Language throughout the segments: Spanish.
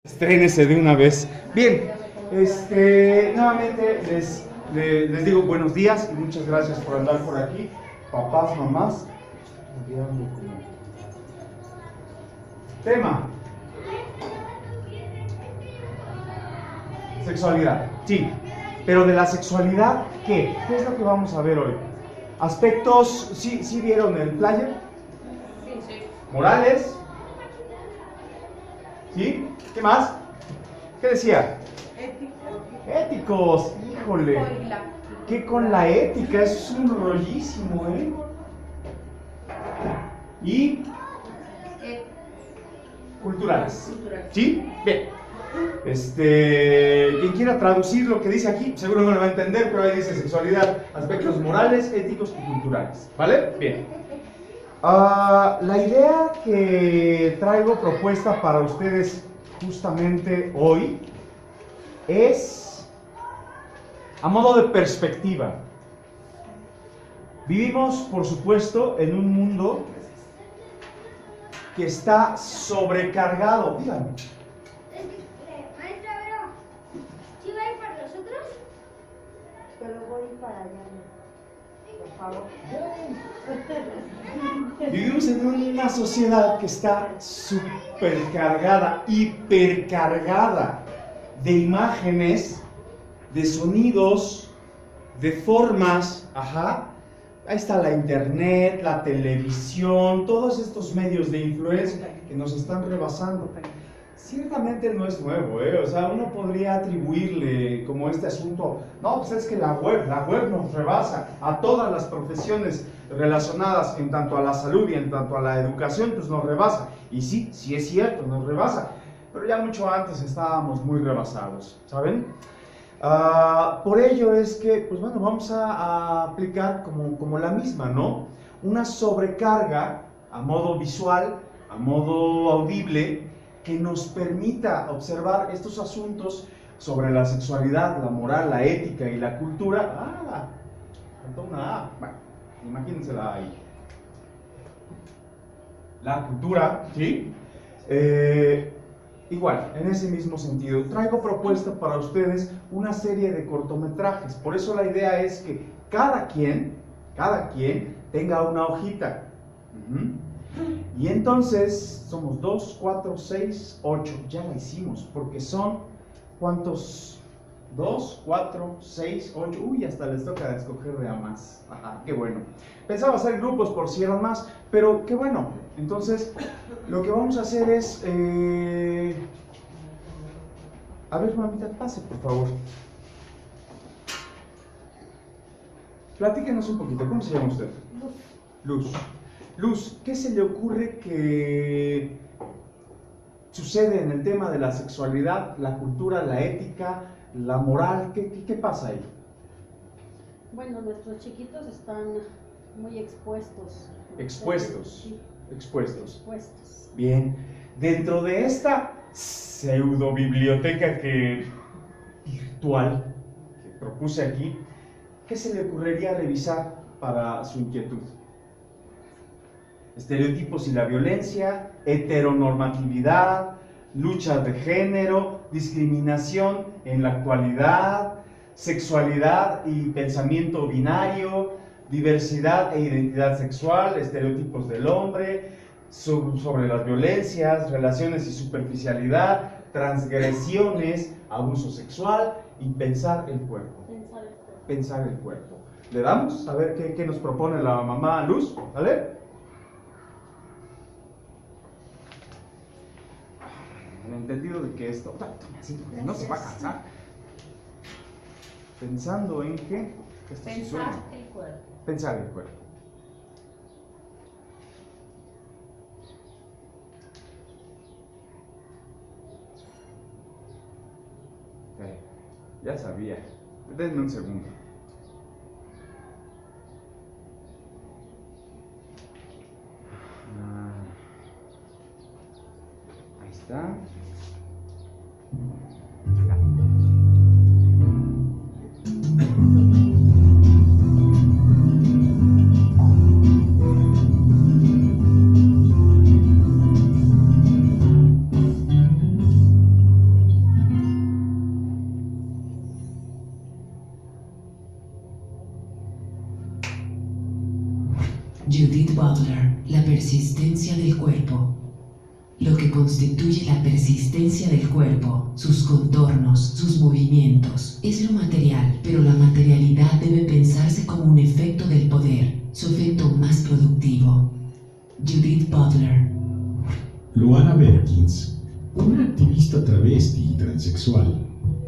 Estrénese de una vez. Bien, nuevamente les digo buenos días y muchas gracias por andar por aquí. Papás, mamás. Tema. Sexualidad, sí. Pero de la sexualidad, ¿qué? ¿Qué es lo que vamos a ver hoy? Aspectos, ¿sí vieron el flyer? Sí. Morales. ¿Sí? ¿Qué más? ¿Qué decía? Éticos, híjole. ¿Qué con la ética? Eso es un rollísimo, ¿eh? Y culturales. ¿Sí? Bien. Quien quiera traducir lo que dice aquí, seguro no lo va a entender, pero ahí dice sexualidad, aspectos morales, éticos y culturales. ¿Vale? Bien. La idea que traigo propuesta para ustedes justamente hoy es a modo de perspectiva. Vivimos, por supuesto, en un mundo que está sobrecargado. Díganme. Maestra, pero ¿sí va a ir para nosotros? Pero voy para allá, por favor. Vivimos en una sociedad que está supercargada, hipercargada de imágenes, de sonidos, de formas. Ajá. Ahí está la internet, la televisión, todos estos medios de influencia que nos están rebasando. Ciertamente no es nuevo, ¿eh? O sea, uno podría atribuirle como este asunto, no, pues es que la web nos rebasa a todas las profesiones relacionadas en tanto a la salud y en tanto a la educación, pues nos rebasa. Y sí es cierto, nos rebasa, pero ya mucho antes estábamos muy rebasados, ¿saben? Por ello es que, pues bueno, vamos a aplicar como la misma, ¿no? Una sobrecarga a modo visual, a modo audible, que nos permita observar estos asuntos sobre la sexualidad, la moral, la ética y la cultura. Faltó una A. Bueno, imagínensela ahí. La cultura, ¿sí? Igual, en ese mismo sentido, traigo propuesta para ustedes una serie de cortometrajes. Por eso la idea es que cada quien tenga una hojita. Y entonces somos 2, 4, 6, 8. Ya la hicimos, porque son, ¿cuántos? 2, 4, 6, 8. Uy, hasta les toca escoger de a más. Ajá, qué bueno. Pensaba hacer grupos por si eran más, pero qué bueno. Entonces, lo que vamos a hacer es... A ver, mamita, pase, por favor. Platíquenos un poquito. ¿Cómo se llama usted? Luz. Luz, ¿qué se le ocurre que sucede en el tema de la sexualidad, la cultura, la ética, la moral? ¿Qué pasa ahí? Bueno, nuestros chiquitos están muy expuestos. Expuestos. Sí, Expuestos. expuestos. Bien. Dentro de esta pseudo biblioteca virtual que propuse aquí, ¿qué se le ocurriría revisar para su inquietud? Estereotipos y la violencia, heteronormatividad, lucha de género, discriminación en la actualidad, sexualidad y pensamiento binario, diversidad e identidad sexual, estereotipos del hombre, sobre las violencias, relaciones y superficialidad, transgresiones, abuso sexual y pensar el cuerpo. Pensar el cuerpo. ¿Le damos? A ver qué nos propone la mamá Luz, ¿vale? En el entendido de que esto no se va a cansar. Pensando en que esto sí suena. Pensar el cuerpo. Pensar el cuerpo. Ya sabía. Denme un segundo. Ahí está. constituye la persistencia del cuerpo, sus contornos, sus movimientos, es lo material, pero la materialidad debe pensarse como un efecto del poder, su efecto más productivo. Judith Butler. Loana Berkins, una activista travesti y transexual,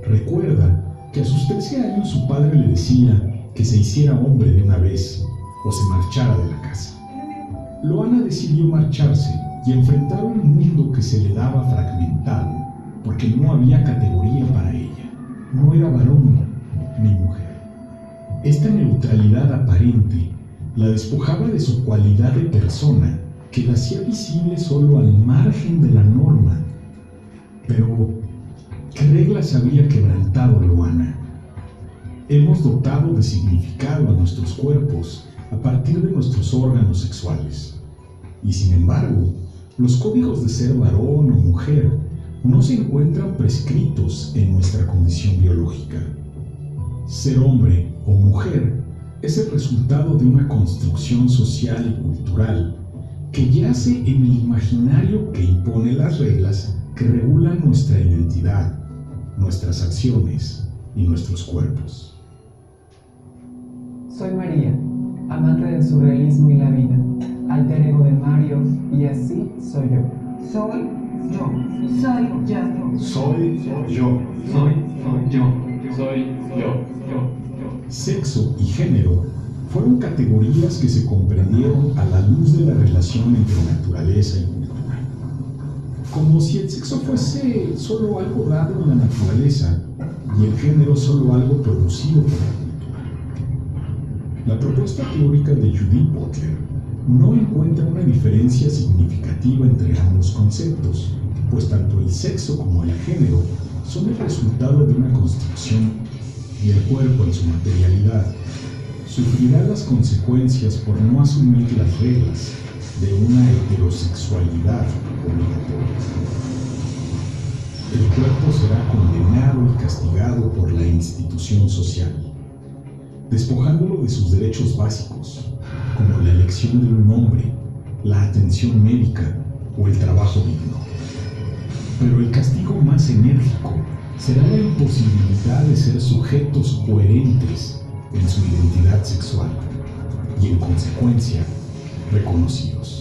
recuerda que a sus 13 años su padre le decía que se hiciera hombre de una vez o se marchara de la casa. Loana decidió marcharse y enfrentar un mundo que se le daba fragmentado porque no había categoría para ella. No era varón ni mujer. Esta neutralidad aparente la despojaba de su cualidad de persona que la hacía visible solo al margen de la norma. Pero, ¿qué reglas había quebrantado Loana? Hemos dotado de significado a nuestros cuerpos a partir de nuestros órganos sexuales. Y sin embargo, los códigos de ser varón o mujer no se encuentran prescritos en nuestra condición biológica. Ser hombre o mujer es el resultado de una construcción social y cultural que yace en el imaginario que impone las reglas que regulan nuestra identidad, nuestras acciones y nuestros cuerpos. Soy María, amante del surrealismo y la vida, alter ego de Mario, y así soy yo. Soy yo. Soy yo. Soy yo. Soy yo. Soy yo. Sexo y género fueron categorías que se comprendieron a la luz de la relación entre naturaleza y cultura. Como si el sexo fuese solo algo dado en la naturaleza y el género solo algo producido por la cultura. La propuesta teórica de Judith Butler no encuentra una diferencia significativa entre ambos conceptos, pues tanto el sexo como el género son el resultado de una construcción y el cuerpo en su materialidad sufrirá las consecuencias por no asumir las reglas de una heterosexualidad obligatoria. El cuerpo será condenado y castigado por la institución social, despojándolo de sus derechos básicos, como la elección de un nombre, la atención médica o el trabajo digno. Pero el castigo más enérgico será la imposibilidad de ser sujetos coherentes en su identidad sexual y, en consecuencia, reconocidos.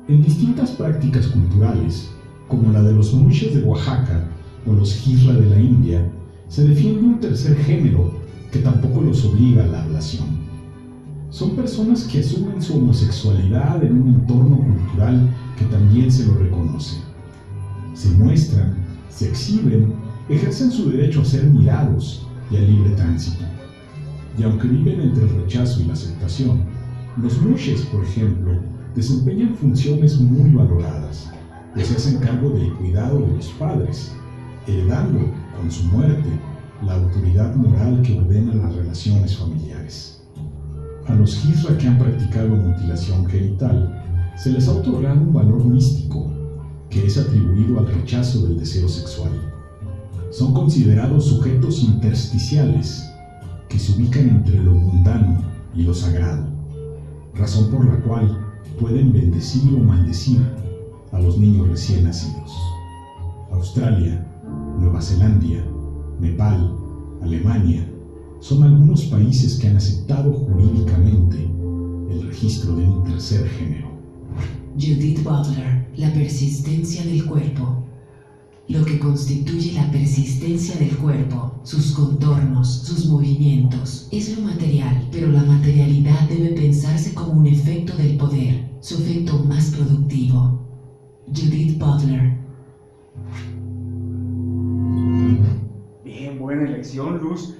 En distintas prácticas culturales, como la de los muishes de Oaxaca o los Hijra de la India, se defiende un tercer género que tampoco los obliga a la ablación. Son personas que asumen su homosexualidad en un entorno cultural que también se lo reconoce. Se muestran, se exhiben, ejercen su derecho a ser mirados y al libre tránsito. Y aunque viven entre el rechazo y la aceptación, los muishes, por ejemplo, desempeñan funciones muy valoradas, pues se hacen cargo del cuidado de los padres, heredando, con su muerte, la autoridad moral que ordena las relaciones familiares. A los Hijra que han practicado mutilación genital, se les ha otorgado un valor místico, que es atribuido al rechazo del deseo sexual. Son considerados sujetos intersticiales, que se ubican entre lo mundano y lo sagrado, razón por la cual pueden bendecir o maldecir a los niños recién nacidos. Australia, Nueva Zelanda, Nepal, Alemania son algunos países que han aceptado jurídicamente el registro de un tercer género. Judith Butler, la persistencia del cuerpo. Lo que constituye la persistencia del cuerpo, sus contornos, sus movimientos, es lo material, pero la materialidad debe pensarse como un efecto del poder, su efecto más productivo. Judith Butler. Bien, buena elección, Luz.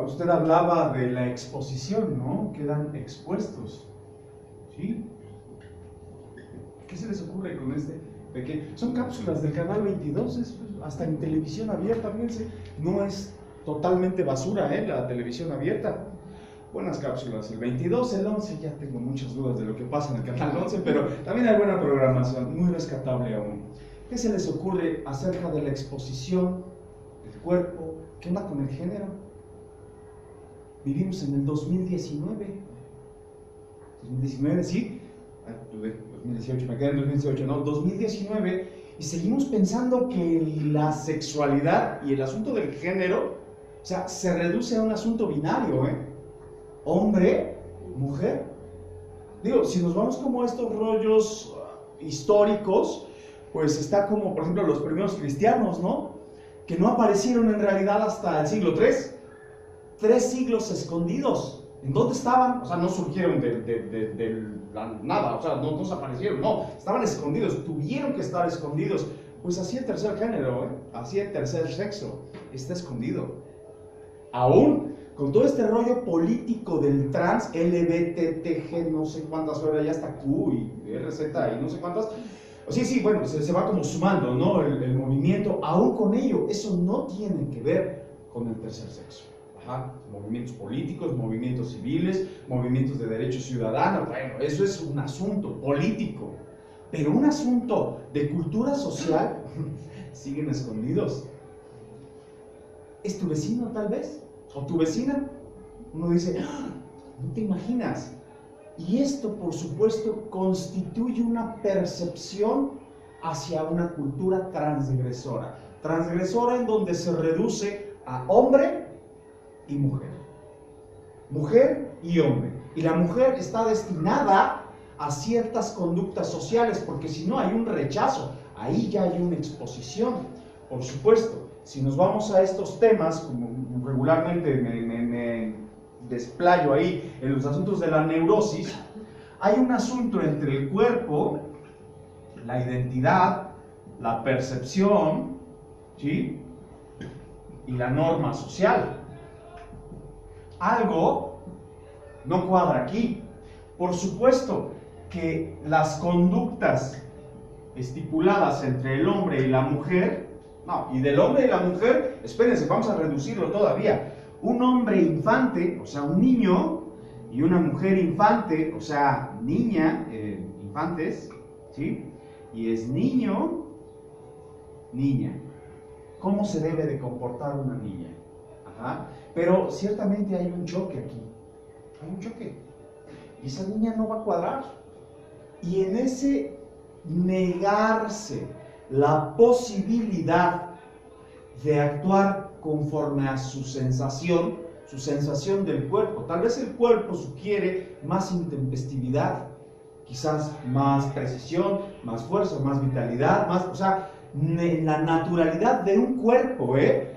Usted hablaba de la exposición, ¿no? Quedan expuestos. ¿Sí? ¿Qué se les ocurre con este pequeño? Son cápsulas del canal 22, hasta en televisión abierta, fíjense. No es totalmente basura, la televisión abierta. Buenas cápsulas, el 22, el 11, ya tengo muchas dudas de lo que pasa en el canal 11, pero también hay buena programación, muy rescatable aún. ¿Qué se les ocurre acerca de la exposición del cuerpo? ¿Qué onda con el género? Vivimos en el 2019. 2019, sí. 2018, me quedé en 2018, no, 2019, y seguimos pensando que la sexualidad y el asunto del género, o sea, se reduce a un asunto binario, hombre, mujer. Digo, si nos vamos como a estos rollos históricos, pues está como, por ejemplo, los primeros cristianos, ¿no? Que no aparecieron en realidad hasta el siglo III. 3 siglos escondidos. ¿En dónde estaban? O sea, no surgieron de nada, o sea, no desaparecieron, no, estaban escondidos, tuvieron que estar escondidos. Pues así el tercer género, así el tercer sexo, está escondido. Aún con todo este rollo político del trans, LBTTG, no sé cuántas horas, ya está Q y RZ y no sé cuántas. Sí, bueno, se va como sumando, ¿no? El movimiento, aún con ello, eso no tiene que ver con el tercer sexo. Movimientos políticos, movimientos civiles, movimientos de derechos ciudadanos, bueno, eso es un asunto político, pero un asunto de cultura social siguen escondidos. ¿Es tu vecino tal vez? ¿O tu vecina? Uno dice, no te imaginas. Y esto, por supuesto, constituye una percepción hacia una cultura transgresora. Transgresora en donde se reduce a hombre y mujer. Mujer y hombre. Y la mujer está destinada a ciertas conductas sociales, porque si no hay un rechazo, ahí ya hay una exposición. Por supuesto, si nos vamos a estos temas, como regularmente me desplayo ahí en los asuntos de la neurosis, hay un asunto entre el cuerpo, la identidad, la percepción, ¿sí? Y la norma social. Algo no cuadra aquí. Por supuesto que las conductas estipuladas entre el hombre y la mujer, no, y del hombre y la mujer, espérense, vamos a reducirlo todavía. Un hombre infante, o sea, un niño, y una mujer infante, o sea, niña, infantes, ¿sí? Y es niño, niña. ¿Cómo se debe de comportar una niña? Pero ciertamente hay un choque aquí, hay un choque, y esa niña no va a cuadrar. Y en ese negarse la posibilidad de actuar conforme a su sensación del cuerpo, tal vez el cuerpo sugiere más intempestividad, quizás más precisión, más fuerza, más vitalidad, más, o sea, la naturalidad de un cuerpo,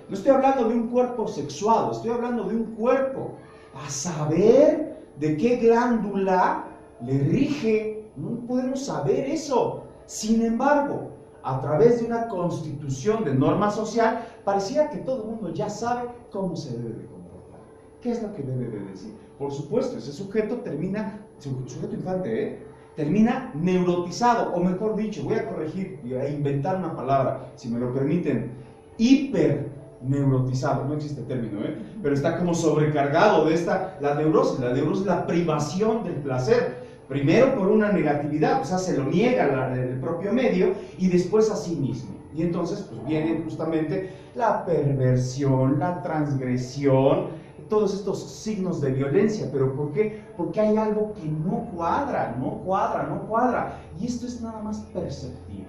no estoy hablando de un cuerpo sexuado, estoy hablando de un cuerpo, a saber de qué glándula le rige, no podemos saber eso. Sin embargo, a través de una constitución de norma social, pareciera que todo el mundo ya sabe cómo se debe de comportar, qué es lo que debe de decir. Por supuesto, ese sujeto termina, sujeto infante, termina neurotizado, o mejor dicho, voy a corregir, voy a inventar una palabra, si me lo permiten, hiperneurotizado, no existe el término, pero está como sobrecargado de la neurosis es la privación del placer, primero por una negatividad, o sea, se lo niega el propio medio, y después a sí mismo, y entonces pues viene justamente la perversión, la transgresión, todos estos signos de violencia. ¿Pero por qué? Porque hay algo que no cuadra, y esto es nada más perceptible.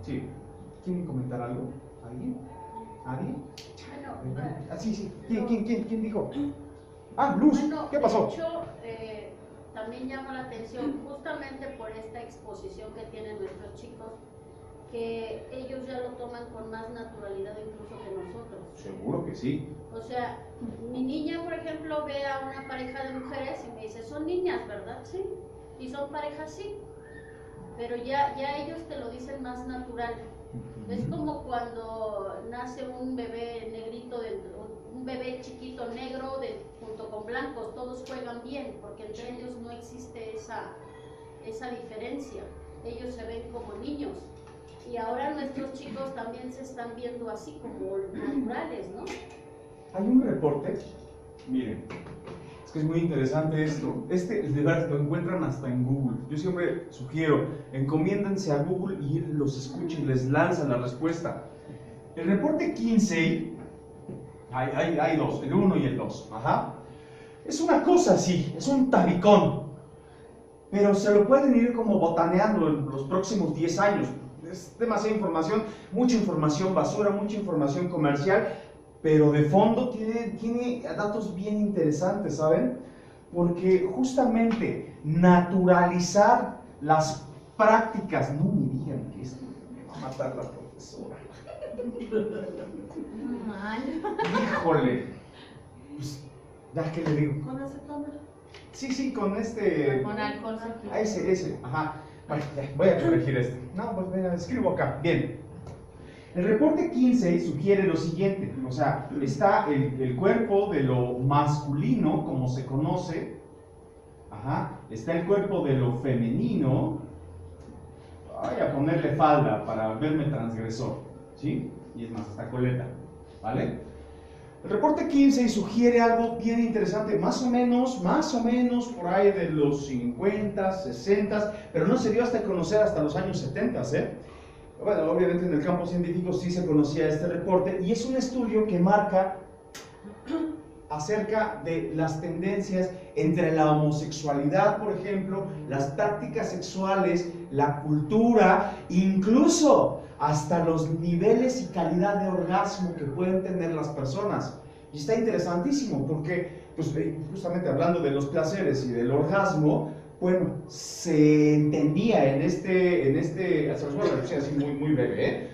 Sí, ¿quieren comentar algo? ¿Alguien? ¿Alguien? Bueno, sí. ¿Quién dijo? Luz, bueno, ¿qué pasó? De hecho, también llama la atención justamente por esta exposición que tienen nuestros chicos, que ellos ya lo toman con más naturalidad incluso que nosotros. Seguro que sí. O sea, mi niña, por ejemplo, ve a una pareja de mujeres y me dice, son niñas, ¿verdad? Sí. Y son parejas, sí. Pero ya ellos te lo dicen más natural. Es como cuando nace un bebé negrito, un bebé chiquito negro junto con blancos, todos juegan bien, porque entre ellos no existe esa diferencia. Ellos se ven como niños. Y ahora nuestros chicos también se están viendo así como naturales, ¿no? Hay un reporte, miren, es que es muy interesante esto. De verdad, lo encuentran hasta en Google. Yo siempre sugiero, encomiéndense a Google y los escuchen, les lanzan la respuesta. El reporte Kinsey, hay dos, el 1 y el 2, ajá. Es una cosa así, es un tabicón, pero se lo pueden ir como botaneando en los próximos 10 años. Es demasiada información, mucha información basura, mucha información comercial, pero de fondo tiene datos bien interesantes, ¿saben? Porque justamente naturalizar las prácticas, no me digan que esto me va a matar la profesora. Híjole, pues, ya que le digo. ¿Con acetona? Sí, con este. Con alcohol. Ese, ajá. Bueno, ya, voy a corregir este. No, pues venga, escribo acá. Bien. El reporte 15 sugiere lo siguiente, o sea, está el cuerpo de lo masculino, como se conoce, ajá, está el cuerpo de lo femenino, voy a ponerle falda para verme transgresor, ¿sí? Y es más, hasta coleta, ¿vale? El reporte 15 sugiere algo bien interesante, más o menos, por ahí de los 50, 60, pero no se dio hasta conocer hasta los años 70, ¿eh? Bueno, obviamente en el campo científico sí se conocía este reporte y es un estudio que marca acerca de las tendencias entre la homosexualidad, por ejemplo, las prácticas sexuales, la cultura, incluso hasta los niveles y calidad de orgasmo que pueden tener las personas. Y está interesantísimo porque, pues, justamente hablando de los placeres y del orgasmo, bueno, se entendía se los voy a decir así muy breve,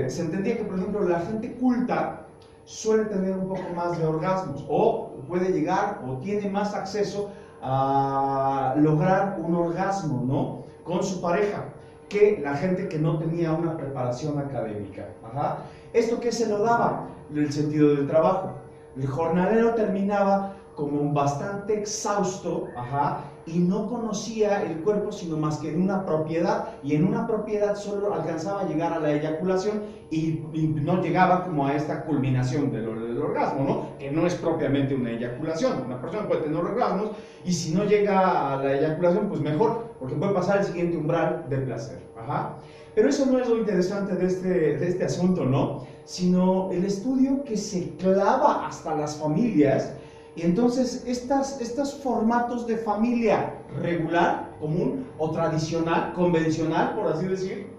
se entendía que, por ejemplo, la gente culta suele tener un poco más de orgasmos o puede llegar o tiene más acceso a lograr un orgasmo, ¿no?, con su pareja que la gente que no tenía una preparación académica. Ajá. ¿Esto qué se lo daba? El sentido del trabajo. El jornalero terminaba como bastante exhausto, ajá, y no conocía el cuerpo sino más que en una propiedad, y en una propiedad solo alcanzaba a llegar a la eyaculación y no llegaba como a esta culminación del orgasmo, ¿no? Que no es propiamente una eyaculación. Una persona puede tener orgasmos y si no llega a la eyaculación, pues mejor, porque puede pasar el siguiente umbral de placer. Ajá. Pero eso no es lo interesante de este asunto, ¿no? Sino el estudio que se clava hasta las familias. Y entonces estos formatos de familia regular, común o tradicional, convencional, por así decir,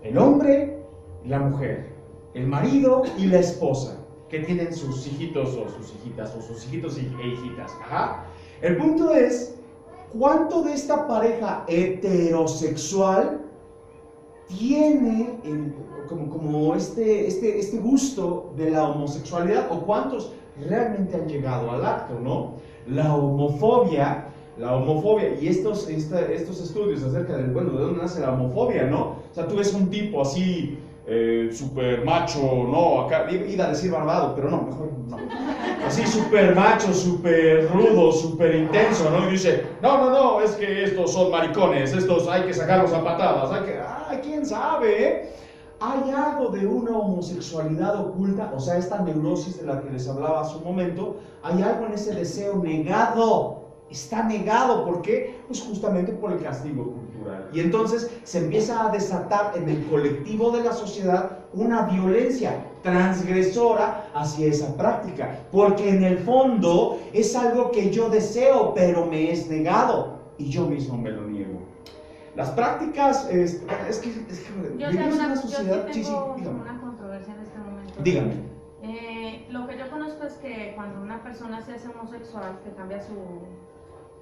el hombre y la mujer, el marido y la esposa, que tienen sus hijitos o sus hijitas, o sus hijitos e hijitas. Ajá. El punto es, ¿cuánto de esta pareja heterosexual tiene como este gusto de la homosexualidad, o cuántos realmente han llegado al acto, ¿no? La homofobia, y estos estudios acerca de, bueno, de dónde nace la homofobia, ¿no? O sea, tú ves un tipo así, súper macho, ¿no? Acá, iba a decir barbado, pero no, mejor no. Así súper macho, súper rudo, súper intenso, ¿no? Y dice, no, es que estos son maricones, estos hay que sacarlos a patadas, quién sabe, ¿eh? Hay algo de una homosexualidad oculta, o sea, esta neurosis de la que les hablaba hace un momento, hay algo en ese deseo negado, está negado, ¿por qué? Pues justamente por el castigo cultural. Y entonces se empieza a desatar en el colectivo de la sociedad una violencia transgresora hacia esa práctica, porque en el fondo es algo que yo deseo, pero me es negado, y yo mismo me lo niego. Las prácticas, es que yo vivimos en una sí sociedad. tengo Dígame. una controversia en este momento. Dígame. Lo que yo conozco es que cuando una persona se hace homosexual, que cambia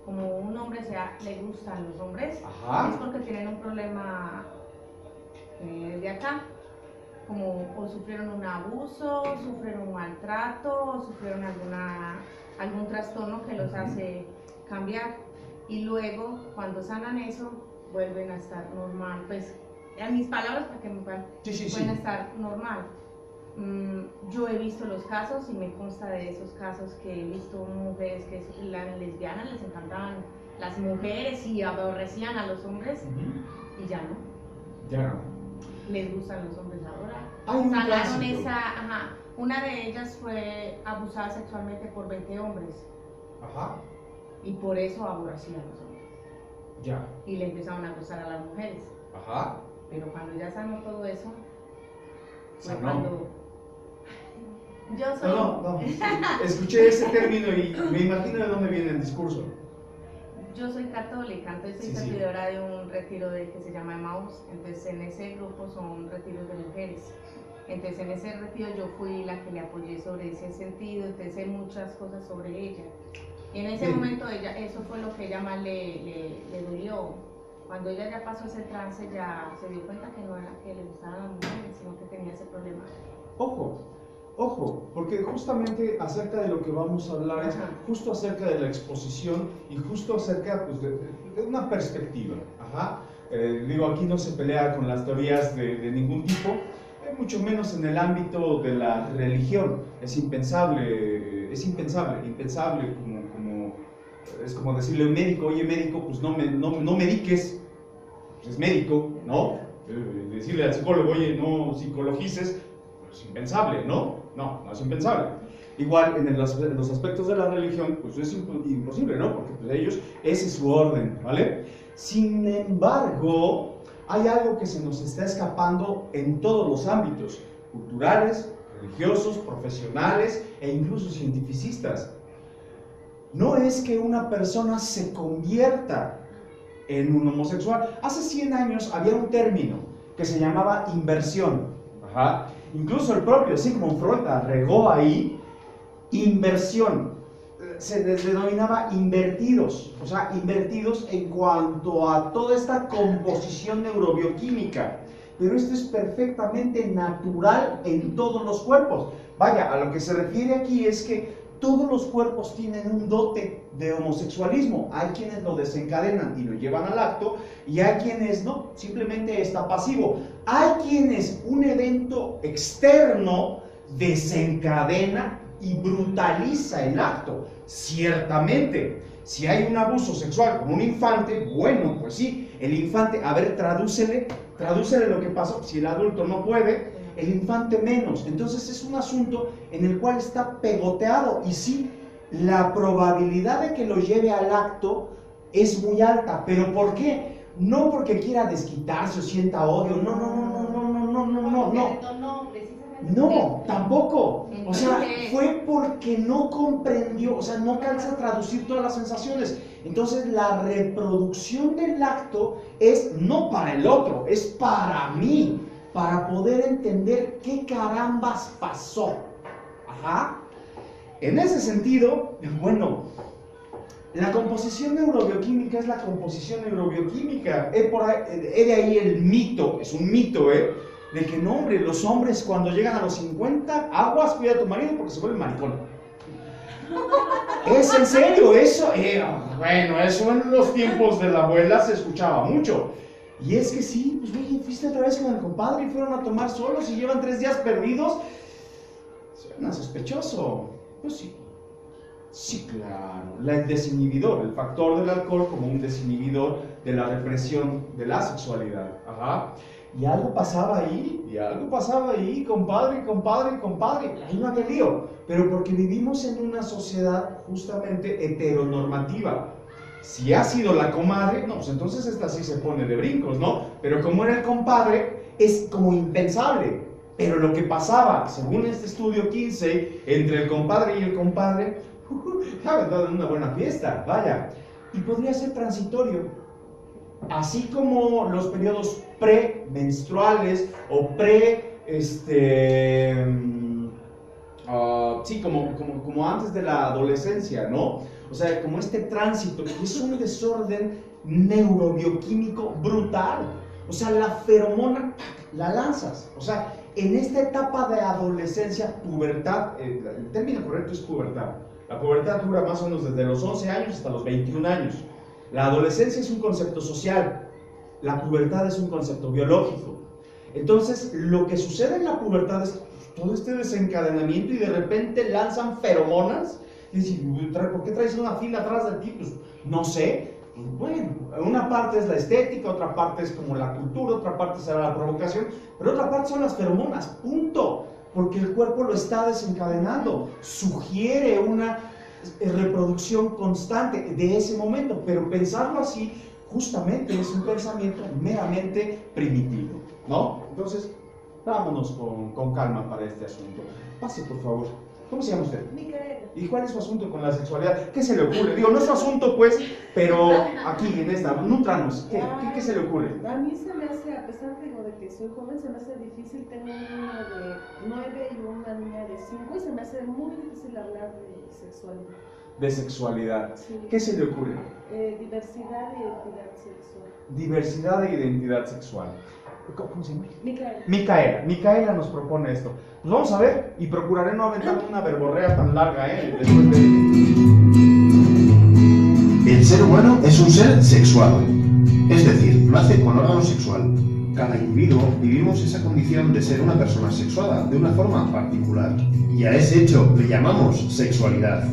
como un hombre le gustan los hombres, Ajá. es porque tienen un problema de acá, como o sufrieron un abuso, sufrieron un maltrato, o sufrieron algún trastorno que los hace cambiar, y luego cuando sanan eso vuelven a estar normal. Pues en mis palabras, para que me puedan, pueden estar normal. Yo he visto los casos y me consta de esos casos que he visto mujeres que eran lesbianas, les encantaban las mujeres y aborrecían a los hombres y ya no. Ya no. Les gustan los hombres ahora. Hay un Sanaron tránsito. esa, una de ellas fue abusada sexualmente por 20 hombres Ajá. y por eso aborrecía a los hombres. Ya. Y le empezaron a gustar a las mujeres. Ajá. Pero cuando ya sanó todo eso, fue Sanó. cuando yo soy... No. Escuché ese término y me imagino de dónde viene el discurso. Yo soy católica, entonces soy Sí, sí. servidora de un retiro que se llama Emmaus. Entonces en ese grupo son retiros de mujeres. Entonces en ese retiro yo fui la que le apoyé sobre ese sentido, entonces sé muchas cosas sobre ella. Y en ese Bien. momento eso fue lo que ella más le dolió. Cuando ella ya pasó ese trance, ya se dio cuenta que no era que le gustaban las mujeres, sino que tenía ese problema. Ojo, porque justamente acerca de lo que vamos a hablar es Ajá. justo acerca de la exposición y justo acerca pues, de una perspectiva. Ajá. Digo, aquí no se pelea con las teorías de ningún tipo, mucho menos en el ámbito de la religión. Es impensable, como es como decirle a un médico, oye médico, pues no mediques, pues es médico, ¿no? Decirle al psicólogo, oye, no psicologices, pues es impensable, ¿no? No es impensable. Igual en los aspectos de la religión, pues es imposible, ¿no? Porque pues ellos, ese es su orden, ¿vale? Sin embargo, hay algo que se nos está escapando en todos los ámbitos, culturales, religiosos, profesionales e incluso cientificistas. No es que una persona se convierta en un homosexual. Hace 100 años había un término que se llamaba inversión. Ajá. Incluso el propio Sigmund Freud regó ahí inversión. Se les denominaba invertidos, o sea, invertidos en cuanto a toda esta composición neurobioquímica. Pero esto es perfectamente natural en todos los cuerpos. Vaya, a lo que se refiere aquí es que todos los cuerpos tienen un dote de homosexualismo. Hay quienes lo desencadenan y lo llevan al acto, y hay quienes no, simplemente está pasivo. Hay quienes un evento externo desencadena y brutaliza el acto. Ciertamente, si hay un abuso sexual con un infante, bueno, pues sí, el infante, a ver, tradúcele lo que pasó. Si el adulto no puede, el infante menos. Entonces es un asunto en el cual está pegoteado, y sí, la probabilidad de que lo lleve al acto es muy alta. ¿Pero por qué? No porque quiera desquitarse o sienta odio, no, tampoco. O sea, fue porque no comprendió, o sea, no alcanza a traducir todas las sensaciones. Entonces la reproducción del acto es no para el otro, es para mí, para poder entender qué carambas pasó. Ajá. En ese sentido, bueno, la composición neurobioquímica es la composición neurobioquímica. He de ahí el mito, es un mito, de que no, hombre, los hombres cuando llegan a los 50, aguas, cuida a tu marido porque se vuelve maricón. Es en serio, eso, bueno, eso en los tiempos de la abuela se escuchaba mucho. Y es que sí, pues oye, fuiste otra vez con el compadre y fueron a tomar solos y llevan 3 días perdidos. Suena sospechoso. Pues sí. Sí, claro. El desinhibidor, el factor del alcohol como un desinhibidor de la represión de la sexualidad. Ajá. Y algo pasaba ahí, compadre. Ahí no había lío. Pero porque vivimos en una sociedad justamente heteronormativa. Si ha sido la comadre, no, pues entonces esta sí se pone de brincos, ¿no? Pero como era el compadre, es como impensable. Pero lo que pasaba, según este estudio 15, entre el compadre y el compadre, habían dado una buena fiesta, vaya. Y podría ser transitorio. Así como los periodos premenstruales o como antes de la adolescencia, ¿no? O sea, como este tránsito, que es un desorden neurobioquímico brutal. O sea, la feromona la lanzas. O sea, en esta etapa de adolescencia, pubertad, el término correcto es pubertad. La pubertad dura más o menos desde los 11 años hasta los 21 años. La adolescencia es un concepto social, la pubertad es un concepto biológico. Entonces, lo que sucede en la pubertad es todo este desencadenamiento y de repente lanzan feromonas. Y dicen, ¿por qué traes una fila atrás de ti? Pues no sé, Bueno, una parte es la estética, otra parte es como la cultura, otra parte será la provocación, pero otra parte son las feromonas, punto. Porque el cuerpo lo está desencadenando, sugiere una reproducción constante de ese momento, pero pensarlo así justamente es un pensamiento meramente primitivo, ¿no? Entonces, vámonos con calma para este asunto. Pase, por favor. ¿Cómo se llama usted? Micaela. ¿Y cuál es su asunto con la sexualidad? ¿Qué se le ocurre? Digo, no es su asunto, pues, pero aquí, en esta, nútranos. ¿Qué se le ocurre? A mí se me hace, a pesar de que soy joven, se me hace difícil. Tengo un niño de 9 y una niña de 5 y se me hace muy difícil hablar de sexualidad. De sexualidad. Sí. ¿Qué se le ocurre? Diversidad e identidad sexual. Diversidad e identidad sexual. ¿Cómo se llama? Micaela. Micaela nos propone esto. Pues vamos a ver y procuraré no aventar una verborrea tan larga, después de... El ser humano es un ser sexual, es decir, nace con órgano sexual. Cada individuo vivimos esa condición de ser una persona sexuada de una forma particular. Y a ese hecho le llamamos sexualidad.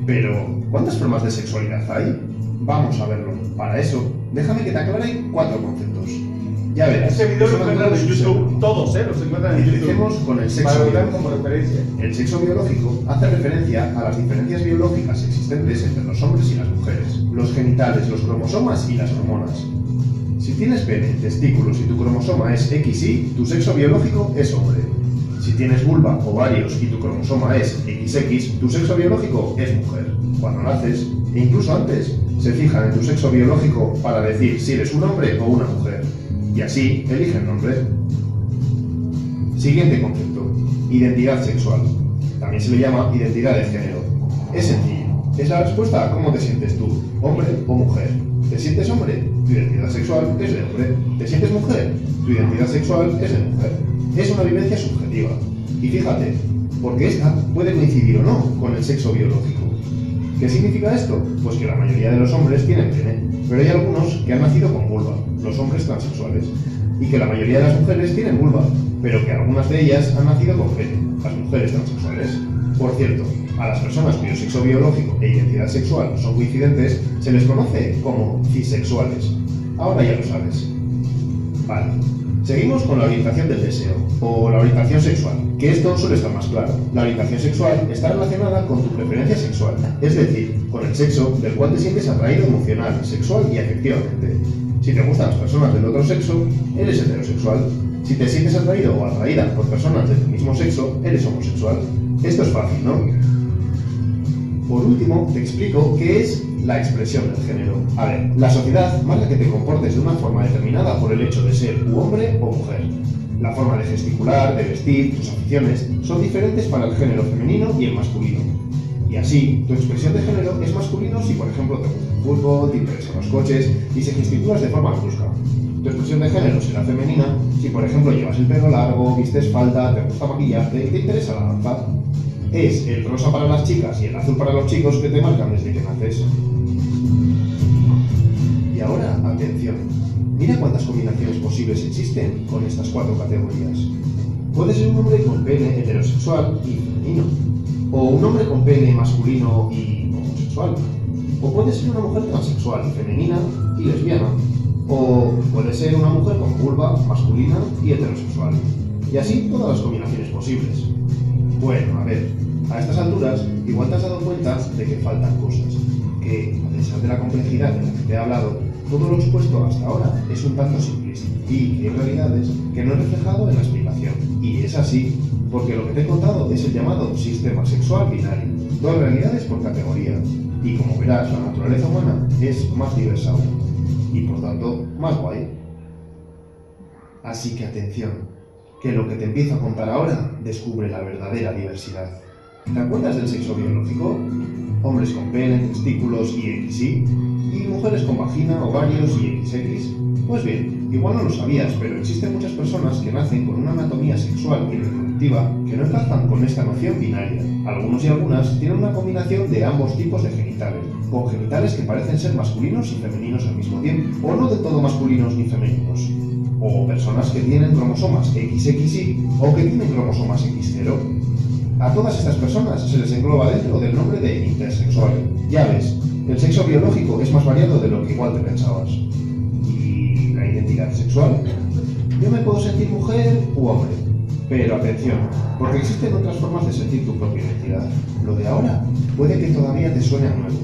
Pero, ¿cuántas formas de sexualidad hay? Vamos a verlo. Para eso, déjame que te aclare 4 conceptos. Ya verás. Este video lo encuentran en YouTube, todos, los encuentran en YouTube. Empecemos con el sexo para biológico. como referencia. El sexo biológico hace referencia a las diferencias biológicas existentes entre los hombres y las mujeres, los genitales, los cromosomas y las hormonas. Si tienes pene, testículos y tu cromosoma es XY, tu sexo biológico es hombre. Si tienes vulva, ovarios y tu cromosoma es XX, tu sexo biológico es mujer. Cuando naces, e incluso antes, se fijan en tu sexo biológico para decir si eres un hombre o una mujer. Y así eligen nombre. Siguiente concepto, identidad sexual. También se le llama identidad de género. Es sencillo, es la respuesta a cómo te sientes tú, hombre o mujer. ¿Te sientes hombre? Tu identidad sexual es de hombre. ¿Te sientes mujer? Tu identidad sexual es de mujer. Es una vivencia subjetiva. Y fíjate, porque esta puede coincidir o no con el sexo biológico. ¿Qué significa esto? Pues que la mayoría de los hombres tienen pene, pero hay algunos que han nacido con vulva, los hombres transexuales, y que la mayoría de las mujeres tienen vulva, pero que algunas de ellas han nacido con pene, las mujeres transexuales. Por cierto, a las personas cuyo sexo biológico e identidad sexual son coincidentes se les conoce como cisexuales. Ahora ya lo sabes. Vale. Seguimos con la orientación del deseo, o la orientación sexual, que esto suele estar más claro. La orientación sexual está relacionada con tu preferencia sexual, es decir, con el sexo del cual te sientes atraído emocional, sexual y afectivamente. Si te gustan las personas del otro sexo, eres heterosexual. Si te sientes atraído o atraída por personas del mismo sexo, eres homosexual. Esto es fácil, ¿no? Por último, te explico qué es la expresión del género. A ver, la sociedad marca que te comportes de una forma determinada por el hecho de ser hombre o mujer. La forma de gesticular, de vestir, tus aficiones, son diferentes para el género femenino y el masculino. Y así, tu expresión de género es masculino si, por ejemplo, te gusta el fútbol, te interesan los coches y se gesticulas de forma brusca. Tu expresión de género será femenina si, por ejemplo, llevas el pelo largo, vistes falda, te gusta maquillarte y te interesa la danza. Es el rosa para las chicas y el azul para los chicos que te marcan desde que naces. Y ahora, atención, mira cuántas combinaciones posibles existen con estas 4 categorías. Puede ser un hombre con pene heterosexual y femenino, o un hombre con pene masculino y homosexual, o puede ser una mujer transexual, femenina y lesbiana, o puede ser una mujer con vulva masculina y heterosexual, y así todas las combinaciones posibles. Bueno, a ver, a estas alturas igual te has dado cuenta de que faltan cosas, que a pesar de la complejidad de la que te he hablado, todo lo expuesto hasta ahora es un tanto simplista y que hay realidades que no he reflejado en la explicación. Y es así, porque lo que te he contado es el llamado sistema sexual binario, 2 realidades por categoría, y como verás, la naturaleza humana es más diversa aún, y por tanto, más guay. Así que atención, que lo que te empiezo a contar ahora descubre la verdadera diversidad. ¿Te acuerdas del sexo biológico? Hombres con pene, testículos y XY, y mujeres con vagina, ovarios y XX. Pues bien, igual no lo sabías, pero existen muchas personas que nacen con una anatomía sexual y reproductiva que no encajan con esta noción binaria. Algunos y algunas tienen una combinación de ambos tipos de genitales, con genitales que parecen ser masculinos y femeninos al mismo tiempo, o no del todo masculinos ni femeninos. O personas que tienen cromosomas XXY o que tienen cromosomas X0. A todas estas personas se les engloba dentro del nombre de intersexual. Ya ves, El sexo biológico es más variado de lo que igual te pensabas. ¿Y la identidad sexual? Yo me puedo sentir mujer u hombre. Pero atención, porque existen otras formas de sentir tu propia identidad. Lo de ahora puede que todavía te suene a nuevo,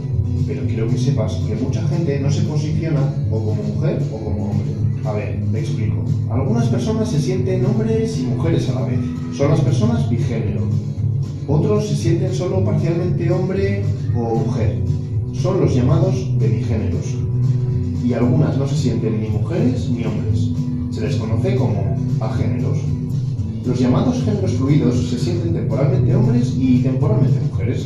pero quiero que sepas que mucha gente no se posiciona o como mujer o como hombre. A ver, te explico. Algunas personas se sienten hombres y mujeres a la vez. Son las personas bigénero. Otros se sienten solo parcialmente hombre o mujer. Son los llamados demigéneros. Y algunas no se sienten ni mujeres ni hombres. Se les conoce como agéneros. Los llamados géneros fluidos se sienten temporalmente hombres y temporalmente mujeres.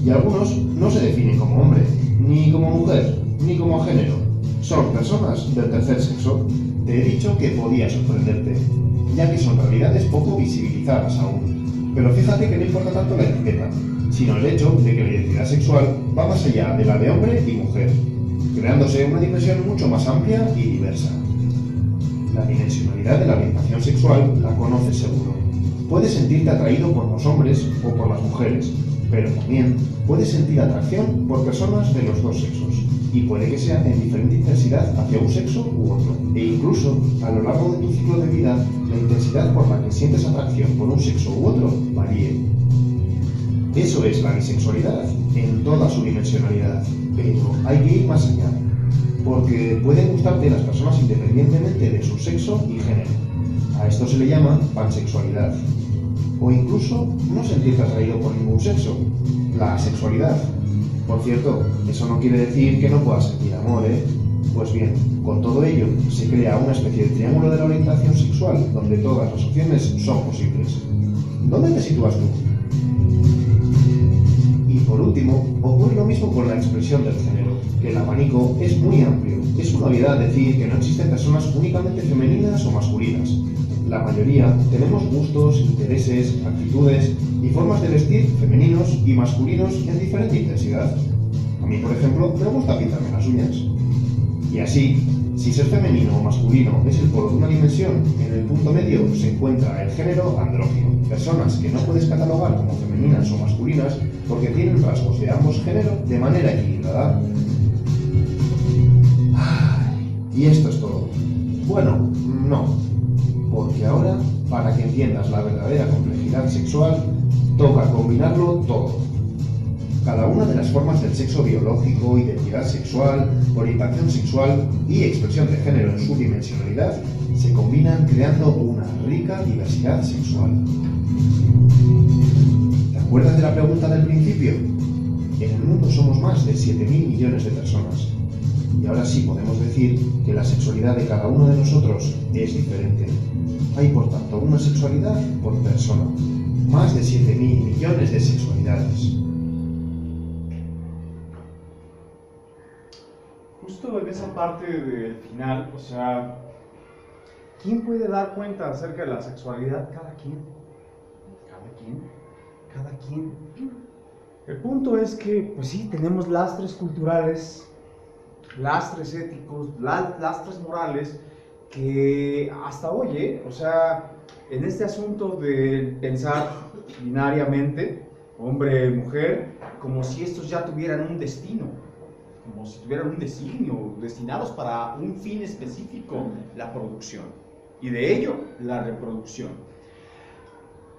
Y algunos no se definen como hombre, ni como mujer, ni como agénero. Son personas del tercer sexo. Te he dicho que podía sorprenderte, ya que son realidades poco visibilizadas aún. Pero fíjate que no importa tanto la etiqueta, sino el hecho de que la identidad sexual va más allá de la de hombre y mujer, creándose una dimensión mucho más amplia y diversa. La dimensionalidad de la orientación sexual la conoces seguro. Puedes sentirte atraído por los hombres o por las mujeres, pero también puedes sentir atracción por personas de los dos sexos, y puede que sea en diferente intensidad hacia un sexo u otro, e incluso a lo largo de tu ciclo de vida, la intensidad por la que sientes atracción por un sexo u otro varíe. Eso es la bisexualidad en toda su dimensionalidad, pero hay que ir más allá, porque pueden gustarte las personas independientemente de su sexo y género. A esto se le llama pansexualidad. O incluso no sentirte atraído por ningún sexo, la asexualidad. Por cierto, eso no quiere decir que no puedas sentir amor, ¿eh? Pues bien, con todo ello se crea una especie de triángulo de la orientación sexual donde todas las opciones son posibles. ¿Dónde te sitúas tú? Y por último, ocurre lo mismo con la expresión del género, que el abanico es muy amplio. Es una obviedad decir que no existen personas únicamente femeninas o masculinas. La mayoría tenemos gustos, intereses, actitudes y formas de vestir femeninos y masculinos en diferente intensidad. A mí, por ejemplo, me gusta pintarme las uñas. Y así, si ser femenino o masculino es el polo de una dimensión, en el punto medio se encuentra el género andrógino, personas que no puedes catalogar como femeninas o masculinas porque tienen rasgos de ambos géneros de manera equilibrada. Y esto es todo. Bueno, no. Porque ahora, para que entiendas la verdadera complejidad sexual, toca combinarlo todo. Cada una de las formas del sexo biológico, identidad sexual, orientación sexual y expresión de género en su dimensionalidad se combinan creando una rica diversidad sexual. ¿Te acuerdas de la pregunta del principio? En el mundo somos más de 7.000 millones de personas. Y ahora sí podemos decir que la sexualidad de cada uno de nosotros es diferente. Hay, por tanto, una sexualidad por persona. Más de 7.000 millones de sexualidades. Justo en esa parte del final, o sea, ¿quién puede dar cuenta acerca de la sexualidad? Cada quien. Cada quien. El punto es que, pues sí, tenemos lastres culturales, lastres éticos, lastres morales, que hasta hoy, o sea, en este asunto de pensar binariamente, hombre-mujer, como si estos ya tuvieran un destino, como si tuvieran un designio, destinados para un fin específico, la producción, y de ello, la reproducción.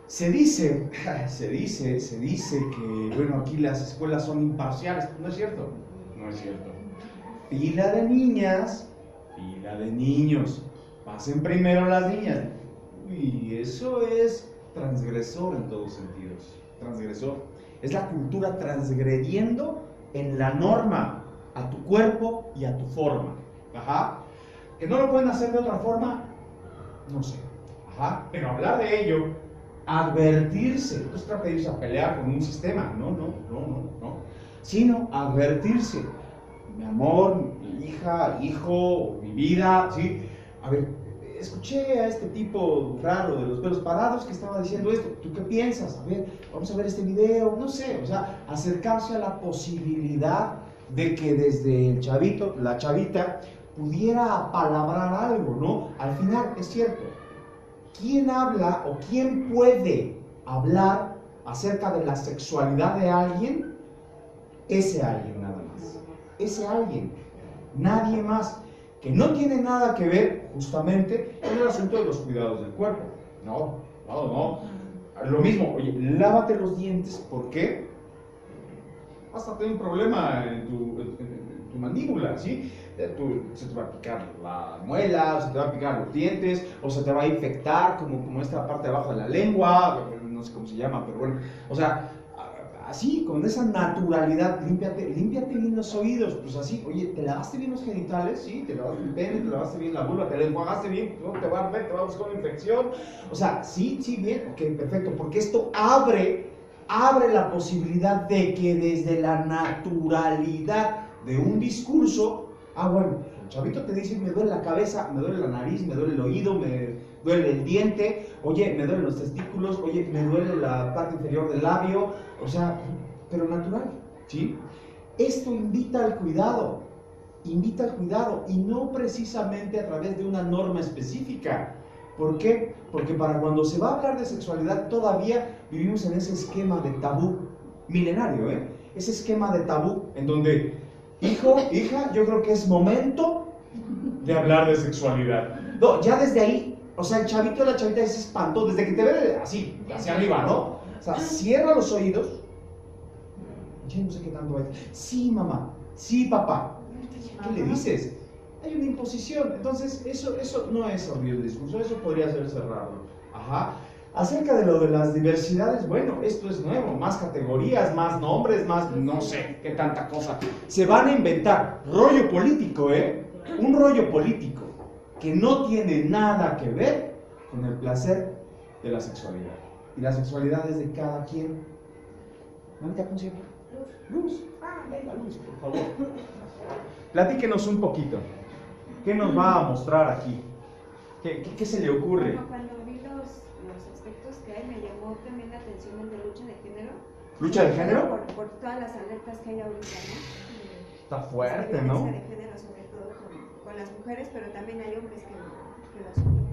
Se dice que, bueno, aquí las escuelas son imparciales, ¿no es cierto? No es cierto. Pila de niñas, pila de niños, pasen primero las niñas. Y eso es transgresor en todos sentidos, transgresor. Es la cultura transgrediendo en la norma a tu cuerpo y a tu forma. Ajá. Que no lo pueden hacer de otra forma, no sé. Ajá. Pero hablar de ello, advertirse, no se trata de irse a pelear con un sistema, no, sino advertirse. Mi amor, mi hija, hijo, mi vida, ¿sí? A ver, escuché a este tipo raro de los pelos parados que estaba diciendo esto. ¿Tú qué piensas? A ver, vamos a ver este video, no sé, o sea, acercarse a la posibilidad de que desde el chavito, la chavita, pudiera apalabrar algo, ¿no? Al final, es cierto, ¿quién habla o quién puede hablar acerca de la sexualidad de alguien? Ese alguien nada más. ese alguien, nadie más, que no tiene nada que ver justamente con el asunto de los cuidados del cuerpo. No. Lo mismo, oye, lávate los dientes, ¿por qué? Vas a tener un problema en tu mandíbula, ¿sí? Se te va a picar la muela, se te va a picar los dientes, o se te va a infectar como esta parte de abajo de la lengua, no sé cómo se llama, pero bueno, o sea, así, con esa naturalidad, límpiate bien los oídos, pues así, oye, te lavaste bien los genitales, ¿sí? Te lavaste el pene, te lavaste bien la vulva, te la enjuagaste bien, no te va a ver, te va a buscar una infección, o sea, sí, bien, ok, perfecto, porque esto abre la posibilidad de que desde la naturalidad de un discurso, bueno, el chavito te dice, me duele la cabeza, me duele la nariz, me duele el oído, me duele el diente, oye, me duelen los testículos, oye, me duele la parte inferior del labio, o sea, pero natural, ¿sí? Esto invita al cuidado, y no precisamente a través de una norma específica. ¿Por qué? Porque para cuando se va a hablar de sexualidad todavía vivimos en ese esquema de tabú milenario, ese esquema de tabú en donde, hijo, hija, yo creo que es momento de hablar de sexualidad. No, ya desde ahí, o sea, el chavito o la chavita se espantó, desde que te ve así, hacia arriba, ¿no? O sea, cierra los oídos, ya no sé qué tanto hay. Sí, mamá, sí, papá. ¿Qué le dices? Hay una imposición, entonces eso no es abrir el discurso, eso podría ser cerrarlo. Acerca de lo de las diversidades, bueno, esto es nuevo, más categorías, más nombres, más no sé qué tanta cosa. Se van a inventar rollo político, un rollo político que no tiene nada que ver con el placer de la sexualidad. Y la sexualidad es de cada quien. Mamita, ¿cómo se llama? Luz. Venga, Luz, por favor. Platíquenos un poquito. ¿Qué nos va a mostrar aquí? ¿Qué se le ocurre? Bueno, cuando vi los aspectos que hay, me llamó también la atención el de lucha de género. ¿Lucha de género? Por todas las alertas que hay ahorita, ¿no? Está fuerte, ¿no? Lucha de género, sobre todo con las mujeres, pero también hay hombres que lo sufren.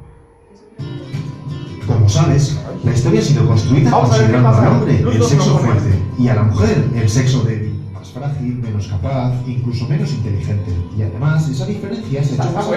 Como sabes, la historia ha sido construida considerando al hombre el sexo fuerte y a la mujer el sexo débil, más frágil, menos capaz, incluso menos inteligente. Y además, esa diferencia se ha hecho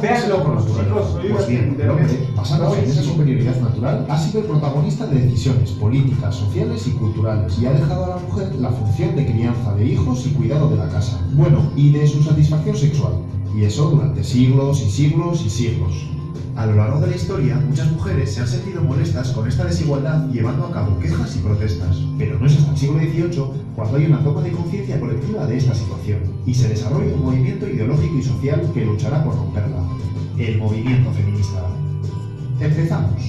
Véanlo con los chicos. Pues bien, el hombre, basándose en esa superioridad natural, ha sido el protagonista de decisiones políticas, sociales y culturales, y ha dejado a la mujer la función de crianza de hijos y cuidado de la casa. Bueno, y de su satisfacción sexual. Y eso durante siglos y siglos y siglos. A lo largo de la historia, muchas mujeres se han sentido molestas con esta desigualdad llevando a cabo quejas y protestas. Pero no es hasta el siglo XVIII cuando hay una toma de conciencia colectiva de esta situación y se desarrolla un movimiento ideológico y social que luchará por romperla. El movimiento feminista. Empezamos.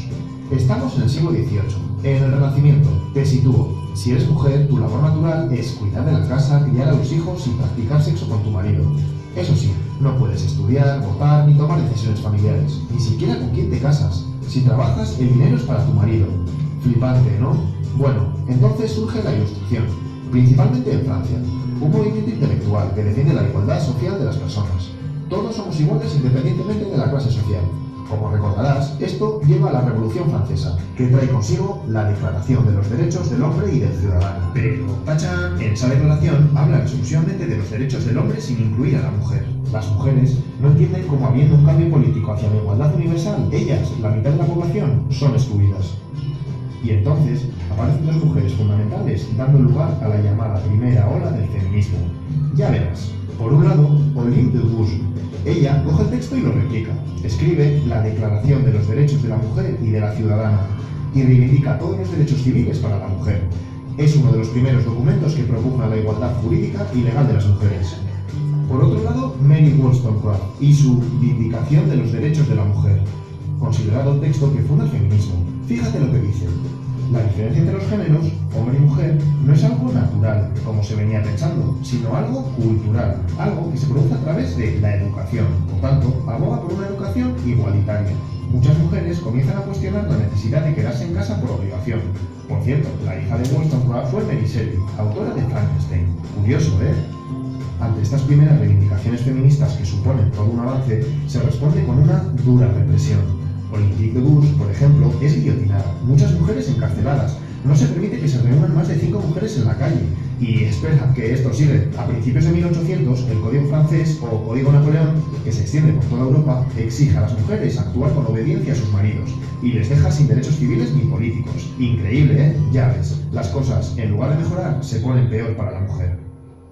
Estamos en el siglo XVIII. En el Renacimiento. Te sitúo. Si eres mujer, tu labor natural es cuidar de la casa, criar a los hijos y practicar sexo con tu marido. Eso sí, no puedes estudiar, votar ni tomar decisiones familiares, ni siquiera con quién te casas. Si trabajas, el dinero es para tu marido. Flipante, ¿no? Bueno, entonces surge la Ilustración, principalmente en Francia, un movimiento intelectual que defiende la igualdad social de las personas. Todos somos iguales independientemente de la clase social. Como recordarás, esto lleva a la Revolución Francesa, que trae consigo la Declaración de los Derechos del Hombre y del Ciudadano. Pero, ¡tachán!, en esa declaración habla exclusivamente de los derechos del hombre sin incluir a la mujer. Las mujeres no entienden como habiendo un cambio político hacia la igualdad universal. Ellas, la mitad de la población, son excluidas. Y entonces aparecen dos mujeres fundamentales dando lugar a la llamada primera ola del feminismo. Ya verás. Por un lado, Olympe de Gouges. Ella coge el texto y lo replica. Escribe la Declaración de los Derechos de la Mujer y de la Ciudadana y reivindica todos los derechos civiles para la mujer. Es uno de los primeros documentos que propugna la igualdad jurídica y legal de las mujeres. Por otro lado, Mary Wollstonecraft y su Vindicación de los Derechos de la Mujer, considerado el texto que funda el feminismo. Fíjate lo que dice. La diferencia entre los géneros, hombre y mujer, no es algo natural, como se venía pensando, sino algo cultural, algo que se produce a través de la educación. Por tanto, aboga por una educación igualitaria. Muchas mujeres comienzan a cuestionar la necesidad de quedarse en casa por obligación. Por cierto, la hija de Wollstonecraft fue Mary Shelley, autora de Frankenstein. Curioso, ¿eh? Ante estas primeras reivindicaciones feministas que suponen todo un avance, se responde con una dura represión. Olympe de Gouges, por ejemplo, es guillotinada, muchas mujeres encarceladas, no se permite que se reúnan más de 5 mujeres en la calle, Y espera, que esto sigue. A principios de 1800, el Código francés o Código Napoleón, que se extiende por toda Europa, exige a las mujeres actuar con obediencia a sus maridos y les deja sin derechos civiles ni políticos. Increíble, ¿eh? Ya ves, las cosas, en lugar de mejorar, se ponen peor para la mujer.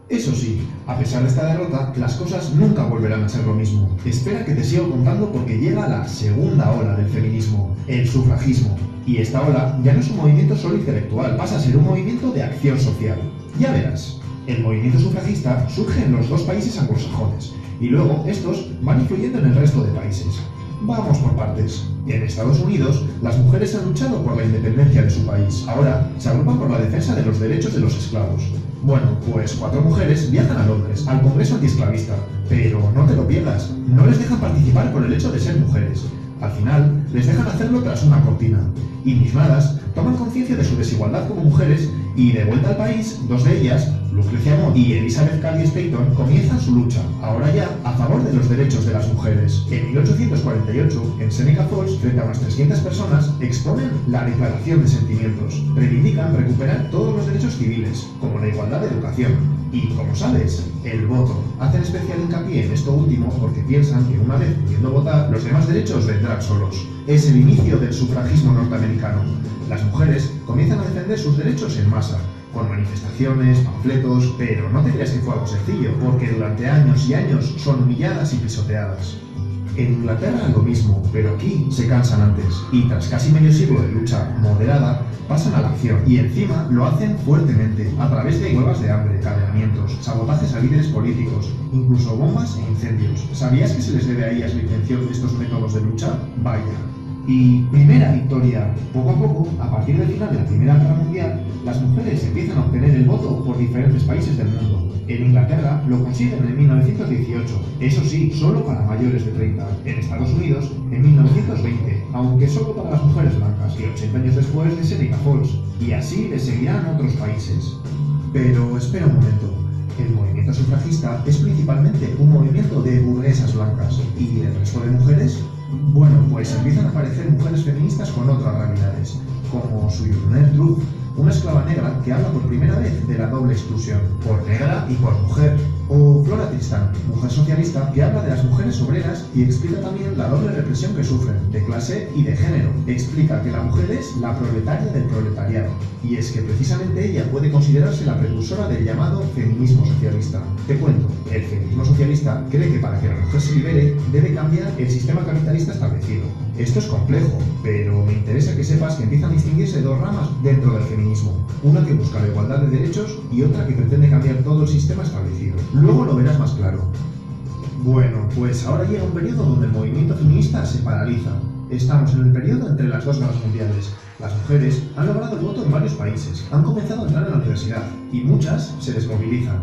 Eso sí, a pesar de esta derrota, las cosas nunca volverán a ser lo mismo. Espera que te sigo contando porque llega la segunda ola del feminismo, el sufragismo. Y esta ola ya no es un movimiento solo intelectual, pasa a ser un movimiento de acción social. Ya verás, el movimiento sufragista surge en los dos países anglosajones, y luego estos van influyendo en el resto de países. Vamos por partes. En Estados Unidos, las mujeres han luchado por la independencia de su país. Ahora se agrupan por la defensa de los derechos de los esclavos. Bueno, pues 4 mujeres viajan a Londres, al Congreso Antiesclavista. Pero no te lo pierdas, no les dejan participar por el hecho de ser mujeres. Al final, les dejan hacerlo tras una cortina. Y mismadas, toman conciencia de su desigualdad como mujeres y, de vuelta al país, 2 de ellas, Lucrecia Mott y Elizabeth Cady Stanton, comienzan su lucha, ahora ya, a favor de los derechos de las mujeres. En 1848, en Seneca Falls, frente a unas 300 personas, exponen la Declaración de Sentimientos. Reivindican recuperar todos los derechos civiles, como la igualdad de educación. Y, como sabes, el voto. Hacen especial hincapié en esto último porque piensan que una vez pudiendo votar, los demás derechos vendrán solos. Es el inicio del sufragismo norteamericano. Las mujeres comienzan a defender sus derechos en masa, con manifestaciones, panfletos, pero no te creas que fue algo sencillo, porque durante años y años son humilladas y pisoteadas. En Inglaterra lo mismo, pero aquí se cansan antes, y tras casi medio siglo de lucha moderada, pasan a la acción, y encima lo hacen fuertemente, a través de huelgas de hambre, encadenamientos, sabotajes a líderes políticos, incluso bombas e incendios. ¿Sabías que se les debe a ellas la invención de estos métodos de lucha? Vaya. Y primera victoria. Poco a poco, a partir del final de la Primera Guerra Mundial, las mujeres empiezan a obtener el voto por diferentes países del mundo. En Inglaterra lo consiguen en 1918, eso sí, solo para mayores de 30. En Estados Unidos, en 1920, aunque solo para las mujeres blancas, y 80 años después de Seneca Falls. Y así le seguirán otros países. Pero espera un momento. El movimiento sufragista es principalmente un movimiento de burguesas blancas. ¿Y el resto de mujeres? Bueno, pues empiezan a aparecer mujeres feministas con otras realidades, como Sojourner Truth, una esclava negra que habla por primera vez de la doble exclusión, por negra y por mujer, o Flora Tristan, mujer socialista que habla de las mujeres obreras y explica también la doble represión que sufren, de clase y de género. Explica que la mujer es la proletaria del proletariado, y es que precisamente ella puede considerarse la precursora del llamado feminismo socialista. Te cuento, el feminismo socialista cree que para que la mujer se libere debe cambiar el sistema capitalista establecido. Esto es complejo, pero me interesa que sepas que empiezan a distinguirse 2 ramas dentro del feminismo, una que busca la igualdad de derechos y otra que pretende cambiar todo el sistema establecido. Luego lo verás más claro. Bueno, pues ahora llega un periodo donde el movimiento feminista se paraliza. Estamos en el periodo entre las 2 guerras mundiales. Las mujeres han logrado el voto en varios países, han comenzado a entrar en la universidad y muchas se desmovilizan.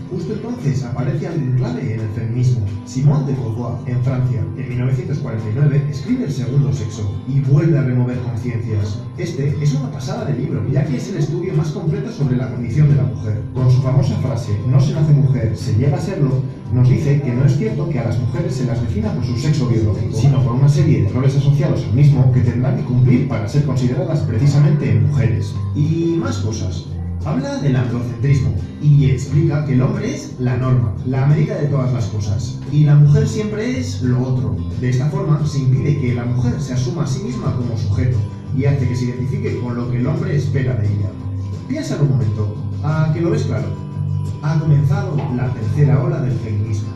Justo entonces aparece alguien clave en el feminismo, Simone de Beauvoir, en Francia. En 1949 escribe El segundo sexo y vuelve a remover conciencias. Este es una pasada de libro, ya que es el estudio más completo sobre la condición de la mujer. Con su famosa frase, no se nace mujer, se llega a serlo, nos dice que no es cierto que a las mujeres se las defina por su sexo biológico, sino por una serie de roles asociados al mismo que tendrán que cumplir para ser consideradas precisamente mujeres. Y más cosas. Habla del androcentrismo y explica que el hombre es la norma, la medida de todas las cosas, y la mujer siempre es lo otro. De esta forma se impide que la mujer se asuma a sí misma como sujeto y hace que se identifique con lo que el hombre espera de ella. Piensa un momento, ¿a que lo ves claro? Ha comenzado la tercera ola del feminismo.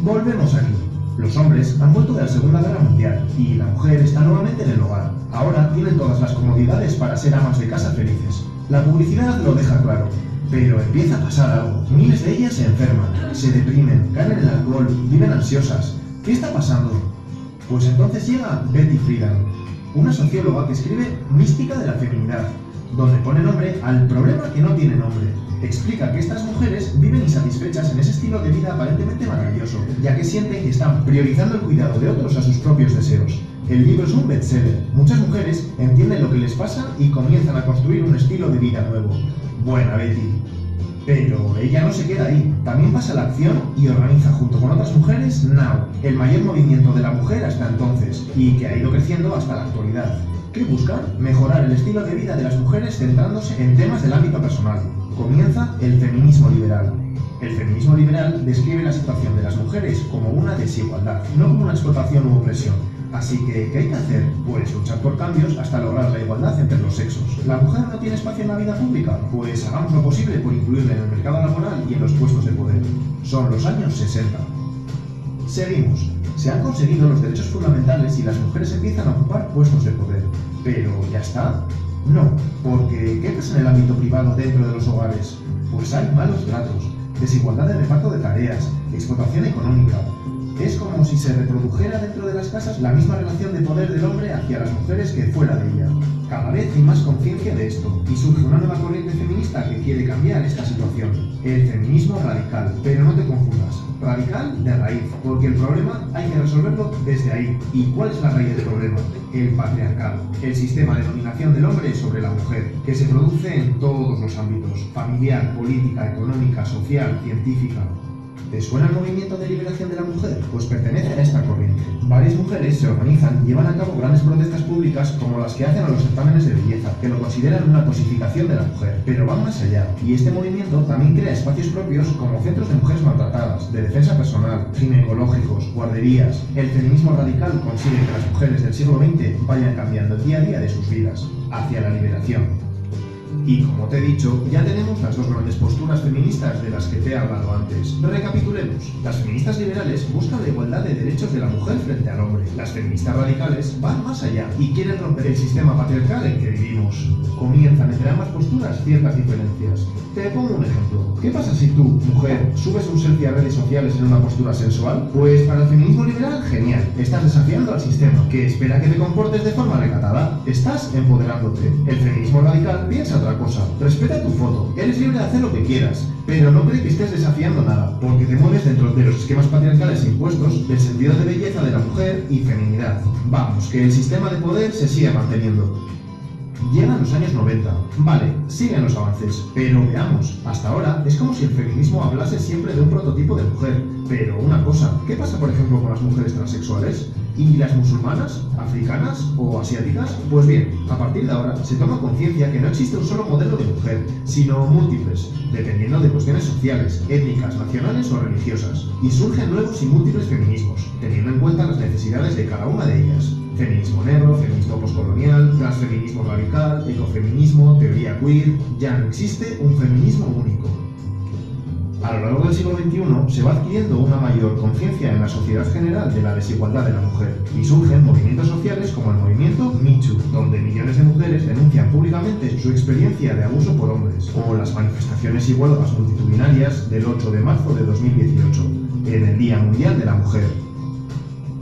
Volvemos aquí. Los hombres han vuelto de la Segunda Guerra Mundial y la mujer está nuevamente en el hogar. Ahora tienen todas las comodidades para ser amas de casa felices. La publicidad lo deja claro, pero empieza a pasar algo. Miles de ellas se enferman, se deprimen, caen en el alcohol, viven ansiosas. ¿Qué está pasando? Pues entonces llega Betty Friedan, una socióloga que escribe Mística de la feminidad, donde pone nombre al problema que no tiene nombre. Explica que estas mujeres viven insatisfechas en ese estilo de vida aparentemente maravilloso, ya que sienten que están priorizando el cuidado de otros a sus propios deseos. El libro es un bestseller. Muchas mujeres entienden lo que les pasa y comienzan a construir un estilo de vida nuevo. Buena Betty. Pero ella no se queda ahí. También pasa a la acción y organiza junto con otras mujeres Now, el mayor movimiento de la mujer hasta entonces, y que ha ido creciendo hasta la actualidad. ¿Qué buscan? Mejorar el estilo de vida de las mujeres centrándose en temas del ámbito personal, Comienza el feminismo liberal. El feminismo liberal describe la situación de las mujeres como una desigualdad, no como una explotación u opresión. Así que, ¿qué hay que hacer? Pues luchar por cambios hasta lograr la igualdad entre los sexos. ¿La mujer no tiene espacio en la vida pública? Pues hagamos lo posible por incluirla en el mercado laboral y en los puestos de poder. Son los años 60. Seguimos. Se han conseguido los derechos fundamentales y las mujeres empiezan a ocupar puestos de poder. ¿Pero ya está? No, porque ¿qué pasa en el ámbito privado dentro de los hogares? Pues hay malos tratos, desigualdad de reparto de tareas, explotación económica. Es como si se reprodujera dentro de las casas la misma relación de poder del hombre hacia las mujeres que fuera de ella. Cada vez hay más conciencia de esto y surge una nueva corriente feminista que quiere cambiar esta situación. El feminismo radical, pero no te confundas. Radical de raíz, porque el problema hay que resolverlo desde ahí. ¿Y cuál es la raíz del problema? El patriarcado, el sistema de dominación del hombre sobre la mujer, que se produce en todos los ámbitos: familiar, política, económica, social, científica. ¿Te suena el movimiento de liberación de la mujer? Pues pertenece a esta corriente. Varias mujeres se organizan y llevan a cabo grandes protestas públicas como las que hacen a los certámenes de belleza, que lo consideran una cosificación de la mujer. Pero van más allá, y este movimiento también crea espacios propios como centros de mujeres maltratadas, de defensa personal, ginecológicos, guarderías. El feminismo radical consigue que las mujeres del siglo XX vayan cambiando día a día de sus vidas, hacia la liberación. Y como te he dicho, ya tenemos las dos grandes posturas feministas de las que te he hablado antes. Recapitulemos. Las feministas liberales buscan la igualdad de derechos de la mujer frente al hombre. Las feministas radicales van más allá y quieren romper el sistema patriarcal en que vivimos. Comienzan entre ambas posturas ciertas diferencias. Te pongo un ejemplo. ¿Qué pasa si tú, mujer, subes un selfie a redes sociales en una postura sensual? Pues para el feminismo liberal, genial. Estás desafiando al sistema, que espera que te comportes de forma recatada. Estás empoderándote. El feminismo radical piensa otra cosa. Respeta tu foto. Eres libre de hacer lo que quieras, pero no cree que estés desafiando nada, porque te mueves dentro de los esquemas patriarcales impuestos del sentido de belleza de la mujer y feminidad. Vamos, que el sistema de poder se siga manteniendo. Llegan los años 90. Vale, siguen los avances, pero veamos, hasta ahora es como si el feminismo hablase siempre de un prototipo de mujer. Pero una cosa, ¿qué pasa por ejemplo con las mujeres transexuales? ¿Y las musulmanas, africanas o asiáticas? Pues bien, a partir de ahora se toma conciencia que no existe un solo modelo de mujer, sino múltiples, dependiendo de cuestiones sociales, étnicas, nacionales o religiosas. Y surgen nuevos y múltiples feminismos, teniendo en cuenta las necesidades de cada una de ellas. Feminismo negro, feminismo postcolonial, transfeminismo radical, ecofeminismo, teoría queer. Ya no existe un feminismo único. A lo largo del siglo XXI se va adquiriendo una mayor conciencia en la sociedad general de la desigualdad de la mujer y surgen movimientos sociales como el movimiento Me Too, donde millones de mujeres denuncian públicamente su experiencia de abuso por hombres, o las manifestaciones y huelgas multitudinarias del 8 de marzo de 2018, en el Día Mundial de la Mujer.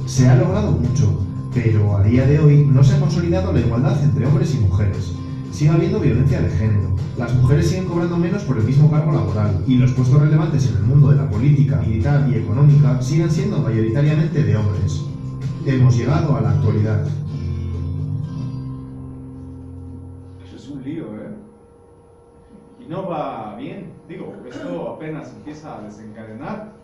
Se ha logrado mucho, pero a día de hoy no se ha consolidado la igualdad entre hombres y mujeres. Sigue habiendo violencia de género, las mujeres siguen cobrando menos por el mismo cargo laboral y los puestos relevantes en el mundo de la política, militar y económica siguen siendo mayoritariamente de hombres. Hemos llegado a la actualidad. Eso es un lío, ¿eh? Y no va bien. Digo, esto apenas empieza a desencadenar.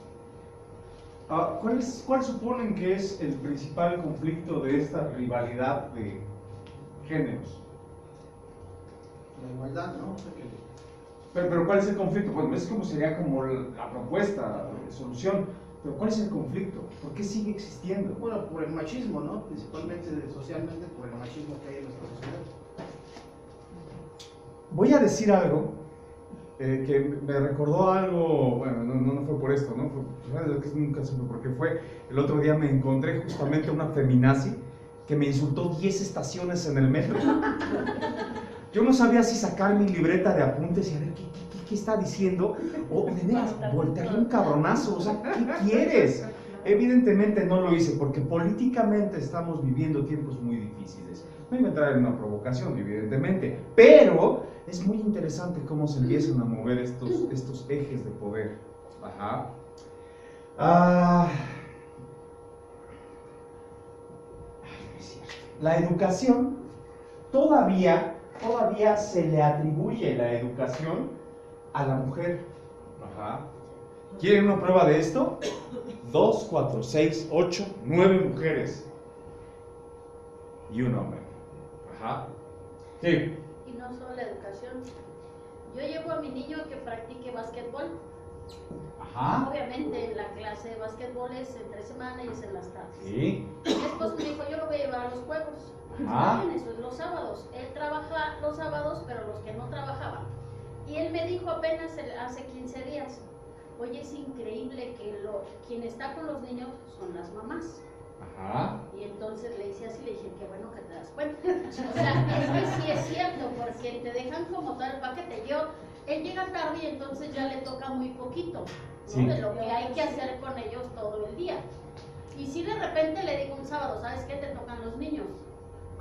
¿Cuál suponen que es el principal conflicto de esta rivalidad de géneros? La igualdad, ¿no? Pero ¿cuál es el conflicto? Bueno, es como sería como la propuesta de solución, pero ¿cuál es el conflicto? ¿Por qué sigue existiendo? Bueno, por el machismo, ¿no? Principalmente socialmente por el machismo que hay en nuestra sociedad. Voy a decir algo que me recordó algo, bueno, no fue por esto, ¿no? Nunca supe por qué fue. El otro día me encontré justamente una feminazi que me insultó 10 estaciones en el metro. Yo no sabía si sacar mi libreta de apuntes y a ver qué está diciendo, o de veras voltearle un cabronazo, o sea, ¿qué quieres? Evidentemente no lo hice porque políticamente estamos viviendo tiempos muy difíciles. No iba a entrar en una provocación, evidentemente, pero es muy interesante cómo se empiezan a mover estos ejes de poder. Ajá. La educación todavía se le atribuye la educación a la mujer. Ajá. ¿Quieren una prueba de esto? 2, 4, 6, 8, 9 mujeres y un hombre. Ajá. Sí. Y no solo la educación, Yo llevo a mi niño a que practique básquetbol. Ajá. Obviamente la clase de básquetbol es entre semana y es en las tardes. Sí. Mi esposo me dijo, yo lo voy a llevar a los juegos. Ah. Bien, eso es los sábados. Él trabaja los sábados, pero los que no trabajaban. Y él me dijo apenas hace 15 días, oye, es increíble que quien está con los niños son las mamás. Ajá. Y entonces le hice así, le dije, qué bueno que te das cuenta. O sea, es que sí es cierto, porque te dejan como todo el paquete. Él llega tarde y entonces ya le toca muy poquito, ¿no? Sí. De lo que hay que hacer con ellos todo el día. Y si de repente le digo un sábado, ¿sabes qué? Te tocan los niños.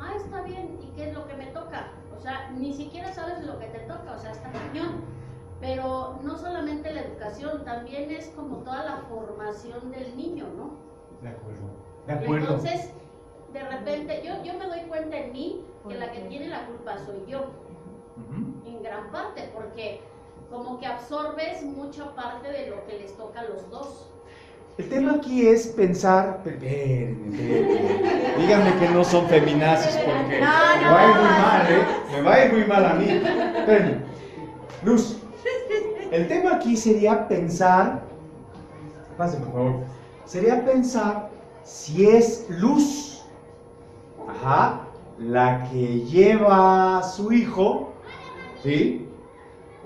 Ah, está bien, ¿y qué es lo que me toca? O sea, ni siquiera sabes lo que te toca, o sea, está cañón. Pero no solamente la educación, también es como toda la formación del niño, ¿no? De acuerdo. De acuerdo. Entonces, de repente, yo me doy cuenta en mí que la que tiene la culpa soy yo, en gran parte, porque como que absorbes mucha parte de lo que les toca a los dos. El tema aquí es pensar, díganme que no son feminazis porque me va a ir muy mal, me va a ir muy mal a mí. Espérenme. Luz, el tema aquí sería pensar, pase por favor, sería pensar si es Luz, la que lleva a su hijo, ¿sí?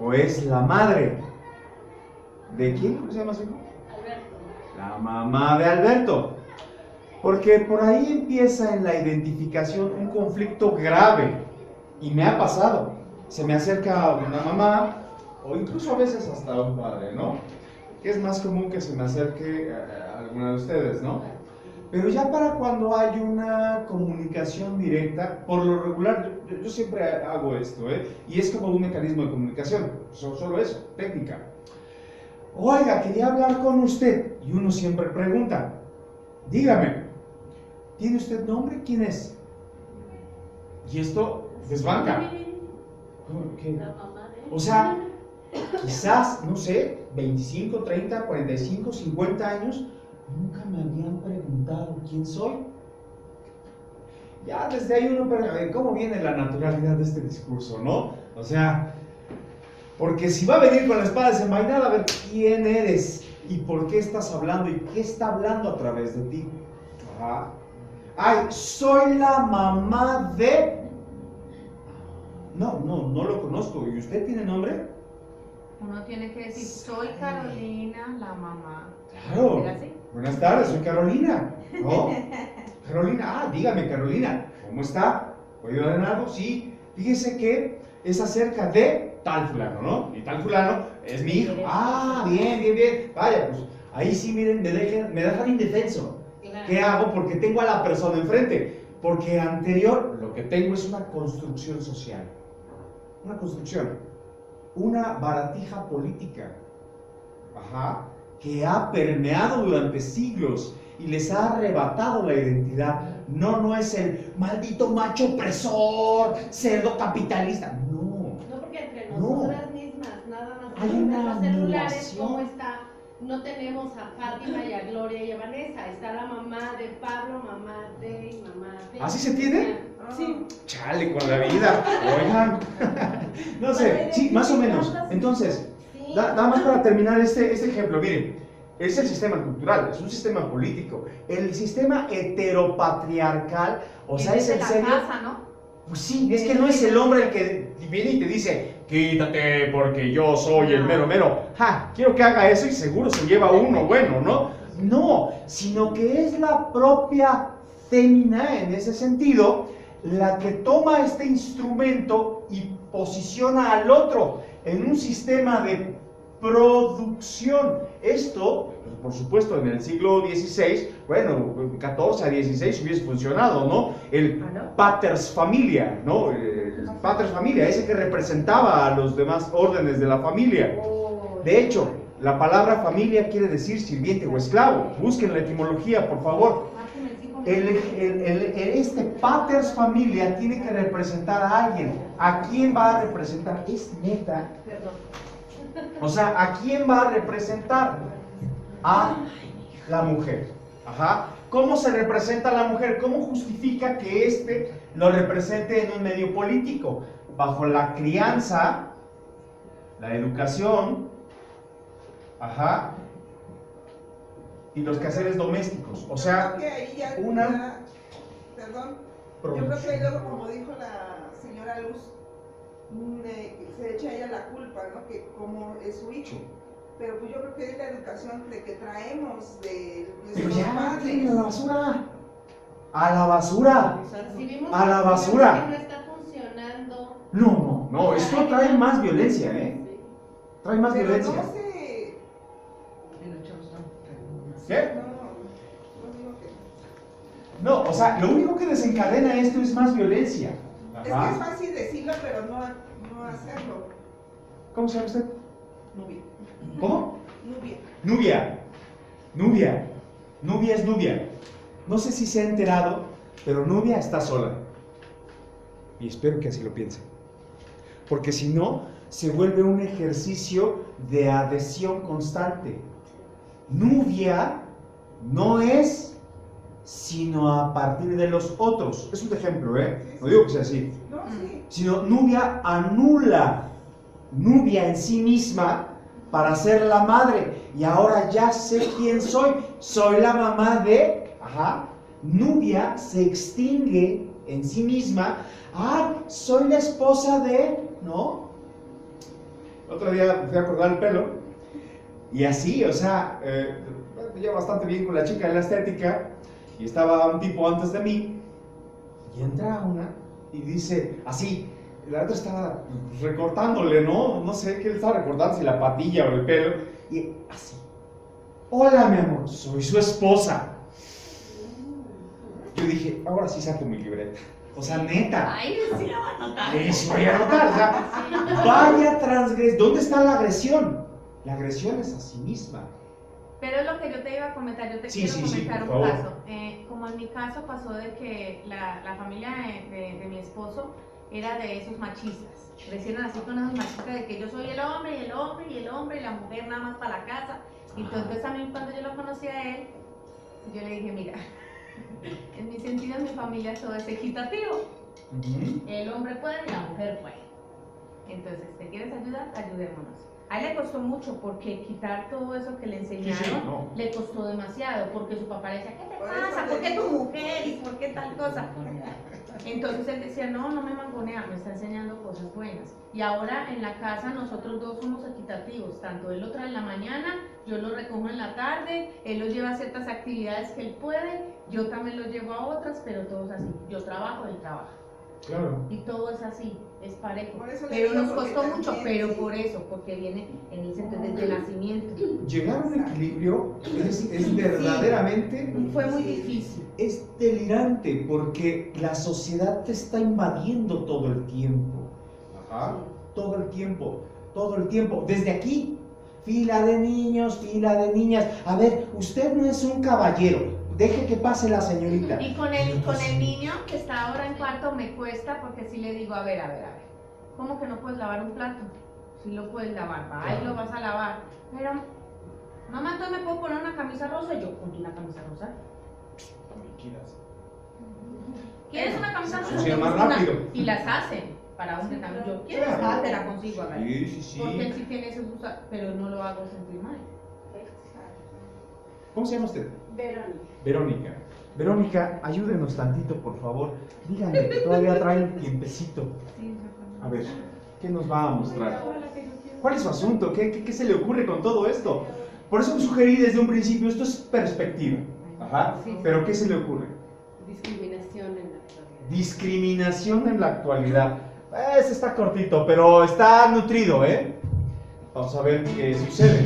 O es la madre. ¿De quién? ¿Cómo se llama su hijo? La mamá de Alberto. Porque por ahí empieza en la identificación un conflicto grave. Y me ha pasado. Se me acerca una mamá, o incluso a veces hasta un padre, ¿no? Que es más común que se me acerque a alguna de ustedes, ¿no? Pero ya para cuando hay una comunicación directa, por lo regular, yo siempre hago esto, y es como un mecanismo de comunicación, solo eso, técnica. Oiga, quería hablar con usted. Y uno siempre pregunta, dígame, ¿tiene usted nombre? ¿Quién es? Y esto desbanca. ¿Qué? O sea, quizás, no sé, 25, 30, 45, 50 años, nunca me habían preguntado quién soy. Ya desde ahí uno pregunta, ¿cómo viene la naturalidad de este discurso, no? O sea, porque si va a venir con la espada desenvainada, a ver quién eres y por qué estás hablando y qué está hablando a través de ti. Ajá. Ay, soy la mamá de... No lo conozco. ¿Y usted tiene nombre? Uno tiene que decir, soy Carolina, la mamá. Claro. Buenas tardes, soy Carolina. ¿No? Carolina, dígame Carolina, ¿cómo está? ¿Puedo ayudar en algo? Sí. Fíjese que es acerca de tal fulano, ¿no? Y tal fulano es mi hijo. Ah, bien. Vaya, pues ahí sí, miren, me dejan indefenso. Claro. ¿Qué hago? Porque tengo a la persona enfrente. Porque anterior lo que tengo es una construcción social. Una construcción. Una baratija política. Que ha permeado durante siglos y les ha arrebatado la identidad. No es el maldito macho opresor, cerdo capitalista. No, porque entre nosotras mismas, nada más. Hay una los celulares, anulación. ¿cómo está? No tenemos a Fátima y a Gloria y a Vanessa. Está la mamá de Pablo, mamá de y mamá de. ¿Así se tiene? Sí. Chale con la vida. Oigan. No sé, sí, más o menos. Entonces, nada más para terminar este ejemplo, miren. Es el sistema cultural, es un sistema político. El sistema heteropatriarcal, o sea, es el serio. Casa, ¿no? Pues sí, es que no es el hombre el que viene y te dice, quítate porque yo soy el mero mero. Quiero que haga eso y seguro se lleva uno bueno, ¿no? No, sino que es la propia fémina en ese sentido la que toma este instrumento y posiciona al otro en un sistema de producción. Esto, por supuesto, en el siglo XVI, bueno, 14 a 16 hubiese funcionado, ¿no? El paters familia, ¿no? El paters familia, ese que representaba a los demás órdenes de la familia. De hecho, la palabra familia quiere decir sirviente o esclavo. Busquen la etimología, por favor. Este paters familia tiene que representar a alguien. ¿A quién va a representar? Es neta. O sea, ¿a quién va a representar? A la mujer. ¿Cómo se representa a la mujer? ¿Cómo justifica que éste lo represente en un medio político? Bajo la crianza la educación, y los quehaceres domésticos. O sea, yo creo que ahí ya, una... perdón, yo creo que ahí luego, como dijo la señora Luz, se echa a ella la culpa, ¿no? Que como es su hijo. Pero pues yo creo que es la educación de que traemos de Pero nuestros ya, padres. a la basura. A la basura. Si vimos A la que basura. no está funcionando. No, esto trae más violencia, ¿eh? Trae más Pero violencia. no se... ¿Qué? No, o sea, lo único que desencadena esto es más violencia. Es que es fácil decirlo, pero no hacerlo. ¿Cómo se llama usted? Nubia. ¿Cómo? Nubia. Nubia es Nubia. No sé si se ha enterado, pero Nubia está sola. Y espero que así lo piense. Porque si no, se vuelve un ejercicio de adhesión constante. Nubia no es sino a partir de los otros. Es un ejemplo, ¿eh? No digo que sea así. No, sí. Sino Nubia anula Nubia en sí misma para ser la madre. Y ahora ya sé quién soy. Soy la mamá de... Nubia se extingue en sí misma. Soy la esposa de... ¿No? Otro día me fui a cortar el pelo. Y así, o sea, me llevo bastante bien con la chica de la estética. Y estaba un tipo antes de mí. Y entra una y dice, así, la otra estaba recortándole, ¿no? No sé qué le estaba recortando, si la patilla o el pelo. Y así, hola mi amor, soy su esposa. Yo dije, ahora sí saco mi libreta. O sea, neta. Ay, sí la va a notar. Eso voy a notar. O sea, vaya transgresión. ¿Dónde está la agresión? La agresión es a sí misma. Pero es lo que yo te iba a comentar, yo te Sí, quiero sí, sí, comentar por un favor. caso. Como en mi caso pasó de que la familia de mi esposo era de esos machistas. Crecieron así con esos machistas de que yo soy el hombre y el hombre y el hombre y la mujer nada más para la casa. Y entonces a mí cuando yo lo conocí a él, yo le dije, mira, en mi sentido en mi familia todo es equitativo. El hombre puede y la mujer puede. Entonces, ¿te quieres ayudar? Ayudémonos. A él le costó mucho porque quitar todo eso que le enseñaron le costó demasiado porque su papá le decía, ¿qué te pasa? ¿Por qué tu mujer? ¿Y por qué tal cosa? Entonces él decía, no me mangonea, me está enseñando cosas buenas. Y ahora en la casa nosotros dos somos equitativos, tanto él lo trae en la mañana, yo lo recojo en la tarde, él lo lleva a ciertas actividades que él puede, yo también lo llevo a otras, pero todos así. Yo trabajo, él trabaja. Claro. Y todo es así, es parejo. Eso le Pero digo nos porque costó mucho, también, pero sí. por eso, porque viene en el sentido desde el nacimiento. Llegar a un equilibrio es verdaderamente... Fue muy difícil. Es delirante porque la sociedad te está invadiendo todo el tiempo. Todo el tiempo. Desde aquí, fila de niños, fila de niñas. A ver, usted no es un caballero. Deje que pase la señorita. Y con el niño que está ahora en cuarto me cuesta porque si le digo, a ver, ¿cómo que no puedes lavar un plato? Si lo puedes lavar, ahí lo vas a lavar. Pero, mamá, entonces me puedo poner una camisa rosa y yo ponte una camisa rosa. ¿Quieres una camisa rosa? Funciona más Una. rápido. Y las hacen para hombre también. Yo quiero Claro. te la consigo, a ver. Sí. Porque él sí tiene esos gustos, pero no lo hago sentir mal. ¿Cómo se llama usted? Verónica. Verónica, ayúdenos tantito, por favor. Díganme que todavía traen tiempecito. A ver, ¿qué nos va a mostrar? ¿Cuál es su asunto? ¿Qué se le ocurre con todo esto? Por eso sugerí desde un principio, esto es perspectiva. Pero ¿qué se le ocurre? Discriminación en la actualidad. Discriminación en la actualidad. Ese está cortito, pero está nutrido, ¿eh? Vamos a ver qué sucede.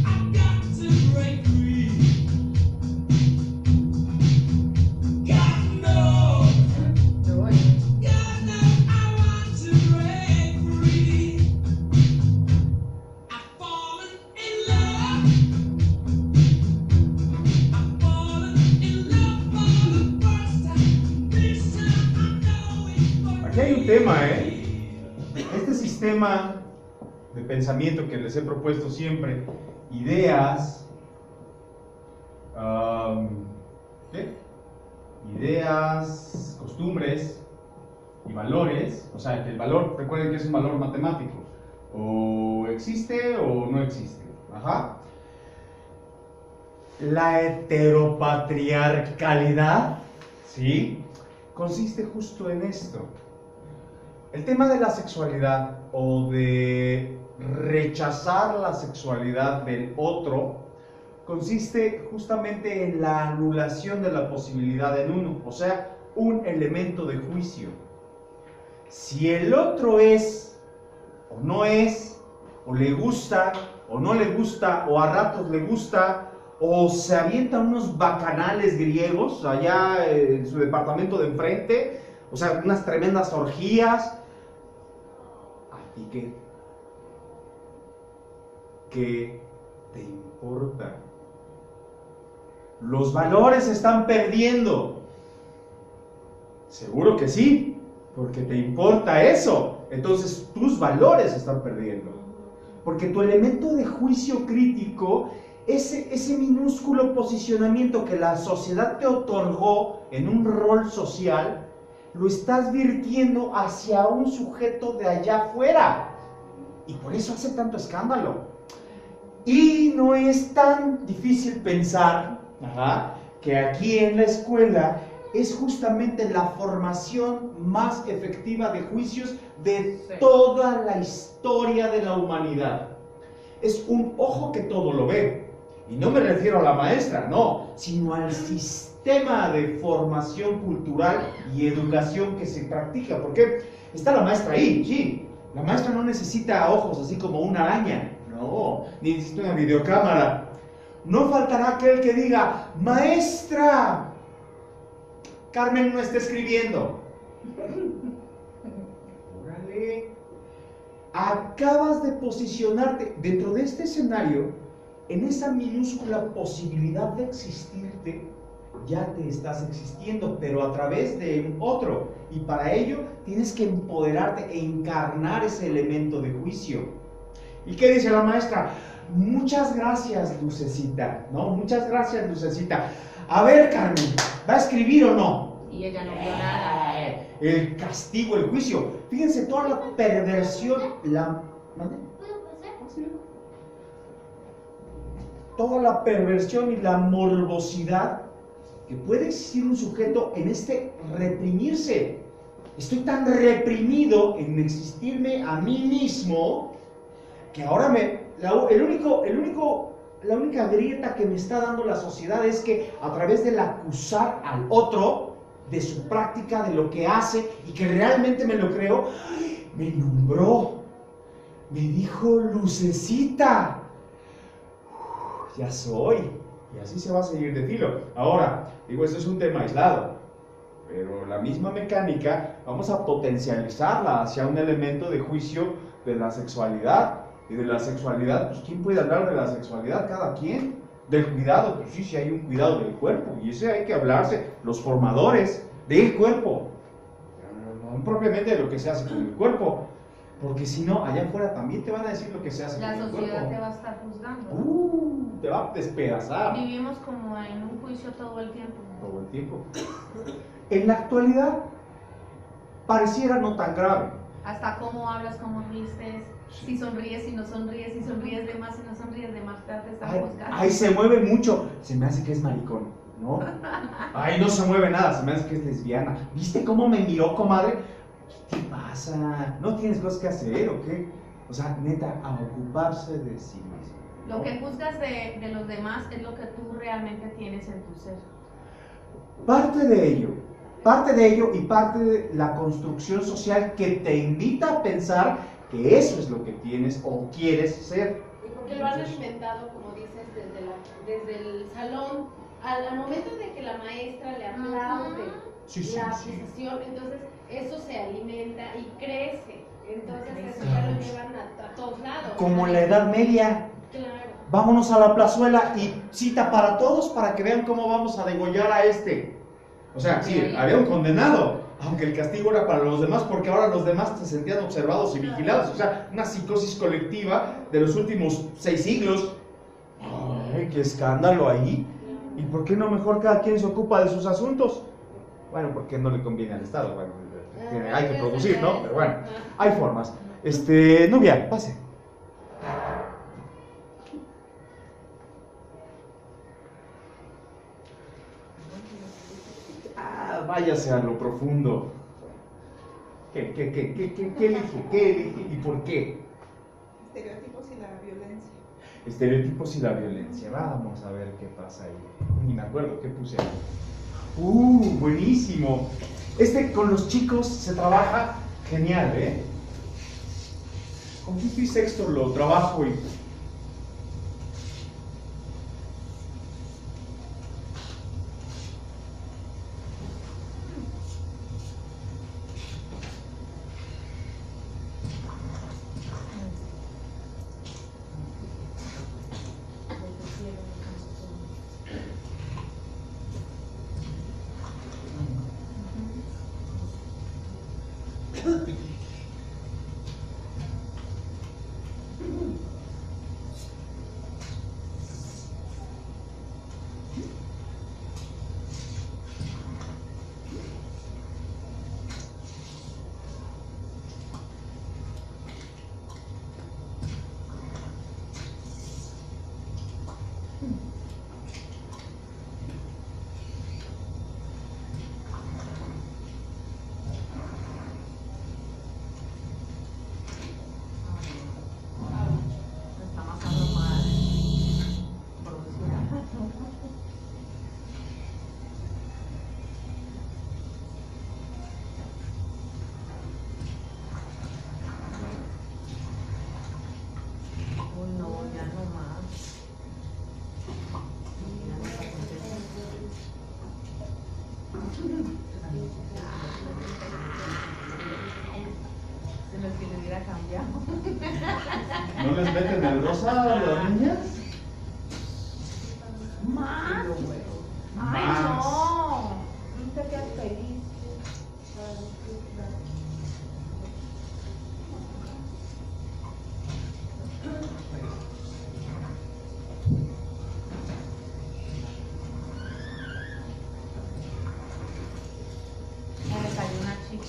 I've got hay un tema, Este sistema de pensamiento que les he propuesto siempre, ideas, ideas, costumbres y valores, o sea, que el valor, recuerden que es un valor matemático, o existe o no existe. Ajá. La heteropatriarcalidad, ¿sí?, consiste justo en esto. El tema de la sexualidad o de rechazar la sexualidad del otro consiste justamente en la anulación de la posibilidad en uno, o sea, un elemento de juicio. Si el otro es o no es, o le gusta o no le gusta, o a ratos le gusta, o se avienta unos bacanales griegos allá en su departamento de enfrente, o sea, unas tremendas orgías, ¿a ti qué? ¿Qué te importa? Los valores se están perdiendo. Seguro que sí, porque te importa eso. Entonces tus valores se están perdiendo. Porque tu elemento de juicio crítico, ese minúsculo posicionamiento que la sociedad te otorgó en un rol social, lo estás virtiendo hacia un sujeto de allá afuera. Y por eso hace tanto escándalo. Y no es tan difícil pensar que aquí en la escuela es justamente la formación más efectiva de juicios de toda la historia de la humanidad. Es un ojo que todo lo ve. Y no me refiero a la maestra, no, sino al sistema de formación cultural y educación que se practica. Porque está la maestra ahí, sí. La maestra no necesita ojos así como una araña. No, ni necesita una videocámara. No faltará aquel que diga, maestra, Carmen no está escribiendo. Órale. Acabas de posicionarte dentro de este escenario, en esa minúscula posibilidad de existirte, ya te estás existiendo, pero a través de otro. Y para ello tienes que empoderarte e encarnar ese elemento de juicio. ¿Y qué dice la maestra? Muchas gracias, Lucecita, ¿no? Muchas gracias, Lucecita. A ver, Carmen, ¿va a escribir o no? Y ella no vio nada. El castigo, el juicio. Fíjense toda la perversión, toda la perversión y la morbosidad que puede existir un sujeto en este reprimirse. Estoy tan reprimido en existirme a mí mismo que ahora la única grieta que me está dando la sociedad es que a través del acusar al otro de su práctica, de lo que hace y que realmente me lo creo, me nombró, me dijo Lucecita, ya soy, y así se va a seguir de filo. Ahora, digo, esto es un tema aislado, pero la misma mecánica vamos a potencializarla hacia un elemento de juicio de la sexualidad. Y de la sexualidad, pues ¿quién puede hablar de la sexualidad? Cada quien. Del cuidado, pues sí hay un cuidado del cuerpo, y ese hay que hablarse, los formadores del cuerpo, no propiamente de lo que se hace con el cuerpo, porque si no, allá afuera también te van a decir lo que se hace con el cuerpo. La sociedad te va a estar juzgando. Te va a despedazar. Vivimos como en un juicio todo el tiempo. Todo el tiempo. En la actualidad, pareciera no tan grave. Hasta cómo hablas, cómo vistes, si sonríes, si no sonríes, si sonríes de más, si no sonríes de más, te están juzgando. Ay, se mueve mucho. Se me hace que es maricón, ¿no? Ay, no se mueve nada, se me hace que es lesbiana. ¿Viste cómo me miró, comadre? ¿Qué te pasa? ¿No tienes cosas que hacer o qué? O sea, neta, a ocuparse de sí mismo, ¿no? Lo que juzgas de los demás es lo que tú realmente tienes en tu ser. Parte de ello y parte de la construcción social que te invita a pensar que eso es lo que tienes o quieres ser. Y porque lo han alimentado, como dices, desde el salón, al momento de que la maestra le aplaude la apreciación, entonces eso se alimenta y crece. Entonces eso ya lo llevan a todos lados. Como en la Edad Media. Claro. Vámonos a la plazuela y cita para todos para que vean cómo vamos a degollar a este. O sea, sí, había un condenado, aunque el castigo era para los demás, porque ahora los demás se sentían observados y vigilados. O sea, una psicosis colectiva de los últimos 6 siglos. ¡Ay, qué escándalo ahí! ¿Y por qué no mejor cada quien se ocupa de sus asuntos? Bueno, porque no le conviene al Estado. Bueno, hay que producir, ¿no? Pero bueno, hay formas. Nubia, pase. Váyase a lo profundo. ¿Qué elige? ¿Qué elige? ¿Y por qué? Estereotipos y la violencia. Estereotipos y la violencia. Vamos a ver qué pasa ahí. Ni me acuerdo qué puse ahí. Buenísimo. Con los chicos se trabaja genial, ¿eh? Con quinto y sexto lo trabajo y... ¿No les meten el rosa a las niñas? ¿Más? ¡Ay, Más. no! No te quedas feliz. Me cayó una chica.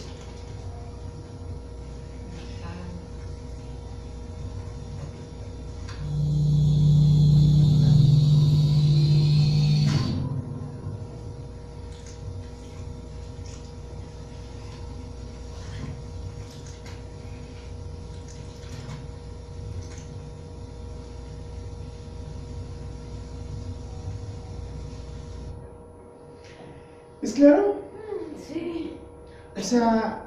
¿Es claro? Sí. O sea,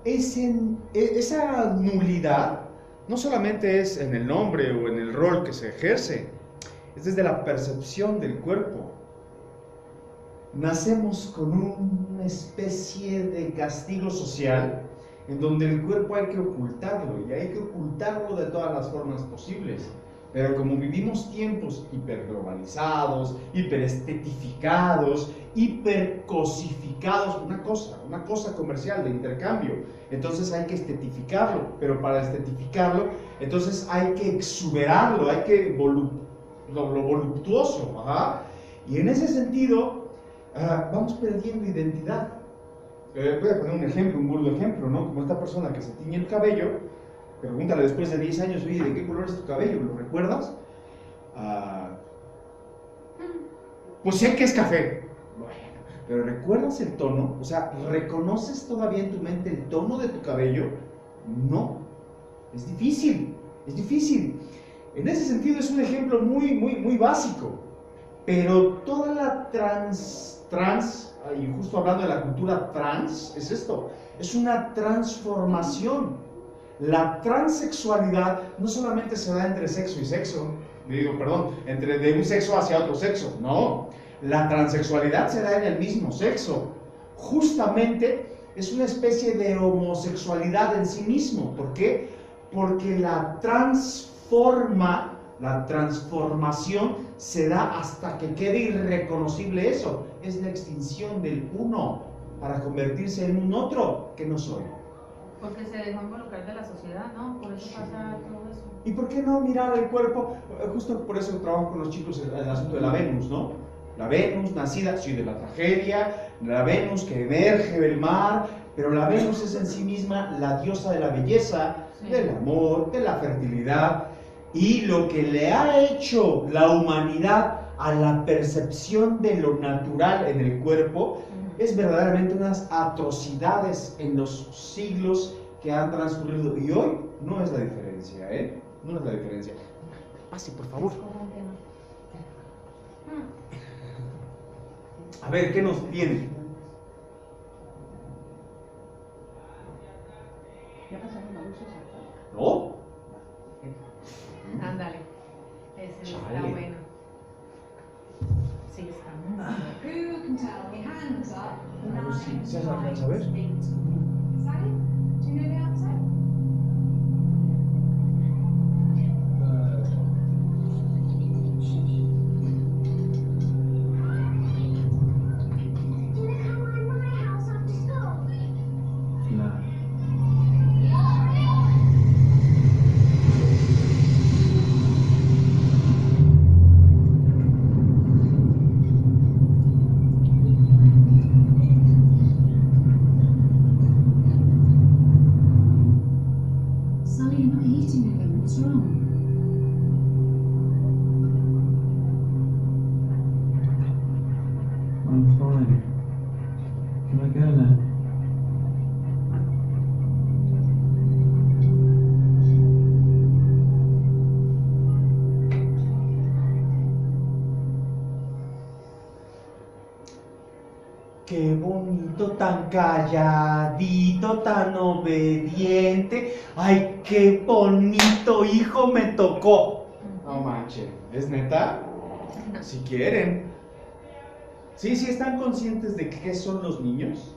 esa nulidad no solamente es en el nombre o en el rol que se ejerce, es desde la percepción del cuerpo. Nacemos con una especie de castigo social en donde el cuerpo hay que ocultarlo y hay que ocultarlo de todas las formas posibles. Pero como vivimos tiempos hiperglobalizados, hiperestetificados, hipercosificados, una cosa comercial de intercambio, entonces hay que estetificarlo, pero para estetificarlo, entonces hay que exuberarlo, hay que lo voluptuoso, ajá. Y en ese sentido, vamos perdiendo identidad. Voy a poner un ejemplo, un burdo ejemplo, ¿no? Como esta persona que se tiñe el cabello. Pregúntale después de 10 años, oye, ¿de qué color es tu cabello? ¿Lo recuerdas? Pues sé que es café. Bueno, pero ¿recuerdas el tono? O sea, ¿reconoces todavía en tu mente el tono de tu cabello? No. Es difícil, es difícil. En ese sentido es un ejemplo muy básico. Pero toda la y justo hablando de la cultura trans, es esto. Es una transformación. La transexualidad no solamente se da entre sexo y sexo, de un sexo hacia otro sexo, no. La transexualidad se da en el mismo sexo. Justamente es una especie de homosexualidad en sí mismo. ¿Por qué? Porque la transformación se da hasta que quede irreconocible eso. Es la extinción del uno para convertirse en un otro que no soy. Porque se dejó involucrar de la sociedad, ¿no? Por eso pasa todo eso. ¿Y por qué no mirar el cuerpo? Justo por eso trabajo con los chicos el asunto de la Venus, ¿no? La Venus nacida, sí, de la tragedia, la Venus que emerge del mar, pero la Venus es en sí misma la diosa de la belleza, del amor, de la fertilidad, y lo que le ha hecho la humanidad a la percepción de lo natural en el cuerpo es verdaderamente unas atrocidades en los siglos que han transcurrido, y hoy no es la diferencia, no es la diferencia. Pase, por favor. A ver, ¿qué nos tiene? ¿Ya pasaron abusos? ¿No? Ándale. Ese está bueno. Sí, está muy bueno. Who can tell me hands up? A ver si se alcanza a ver. Sally, do you know the answer? Sally, you're not eating again. What's wrong? I'm fine. Can I go now? Qué bonito, tan calladito, tan obediente. Ay, qué bonito hijo me tocó. No manches, ¿es neta? Si quieren. Sí, están conscientes de qué son los niños.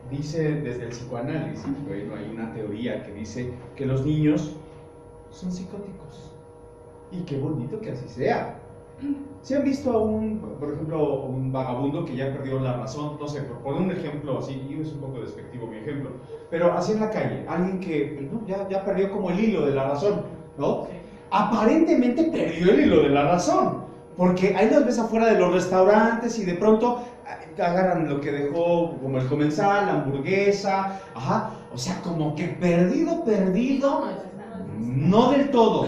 Dice desde el psicoanálisis, bueno, hay una teoría que dice que los niños son psicóticos. Y qué bonito que así sea. ¿Se han visto a por ejemplo, un vagabundo que ya perdió la razón? No sé, por poner un ejemplo así, y es un poco despectivo mi ejemplo, pero así en la calle, alguien que ¿no? ya perdió como el hilo de la razón, ¿no? Aparentemente perdió el hilo de la razón, porque ahí los ves afuera de los restaurantes y de pronto agarran lo que dejó como el comensal, la hamburguesa, o sea, como que perdido, no del todo.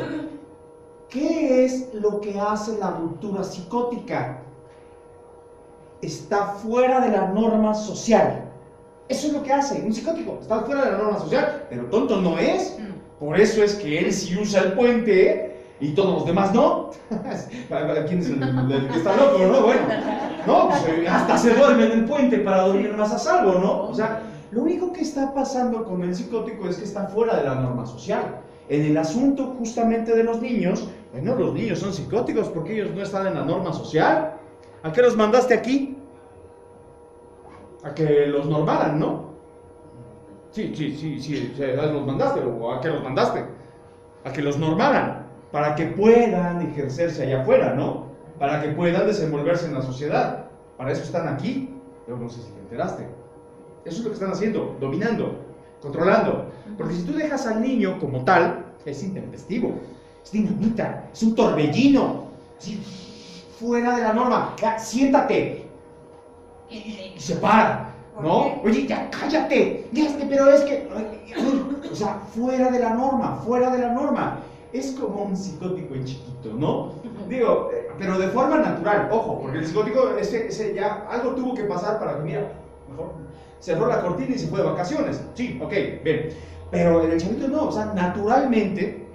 ¿Qué es lo que hace la ruptura psicótica? Está fuera de la norma social. Eso es lo que hace un psicótico, está fuera de la norma social, pero tonto no es. Por eso es que él sí usa el puente y todos los demás no. ¿Quién es el que está loco, no? Bueno, no, pues hasta se duerme en el puente para dormir más a salvo, ¿no? O sea, lo único que está pasando con el psicótico es que está fuera de la norma social. En el asunto justamente de los niños, bueno, los niños son psicóticos porque ellos no están en la norma social. ¿A qué los mandaste aquí? A que los normaran, ¿no? Sí, los mandaste, o ¿a qué los mandaste? A que los normaran, para que puedan ejercerse allá afuera, ¿no? Para que puedan desenvolverse en la sociedad. Para eso están aquí, pero no sé si te enteraste. Eso es lo que están haciendo, dominando, controlando. Porque si tú dejas al niño como tal, es intempestivo, es dinamita, es un torbellino, ¿sí? Fuera de la norma. Ya, siéntate. Y se para, ¿no? Oye, ya cállate. Pero es que... O sea, fuera de la norma, fuera de la norma. Es como un psicótico en chiquito, ¿no? Digo, pero de forma natural, ojo, porque el psicótico, ese ya algo tuvo que pasar para que, mira, mejor cerró la cortina y se fue de vacaciones. Sí, ok, bien. Pero en el chavito no, o sea, naturalmente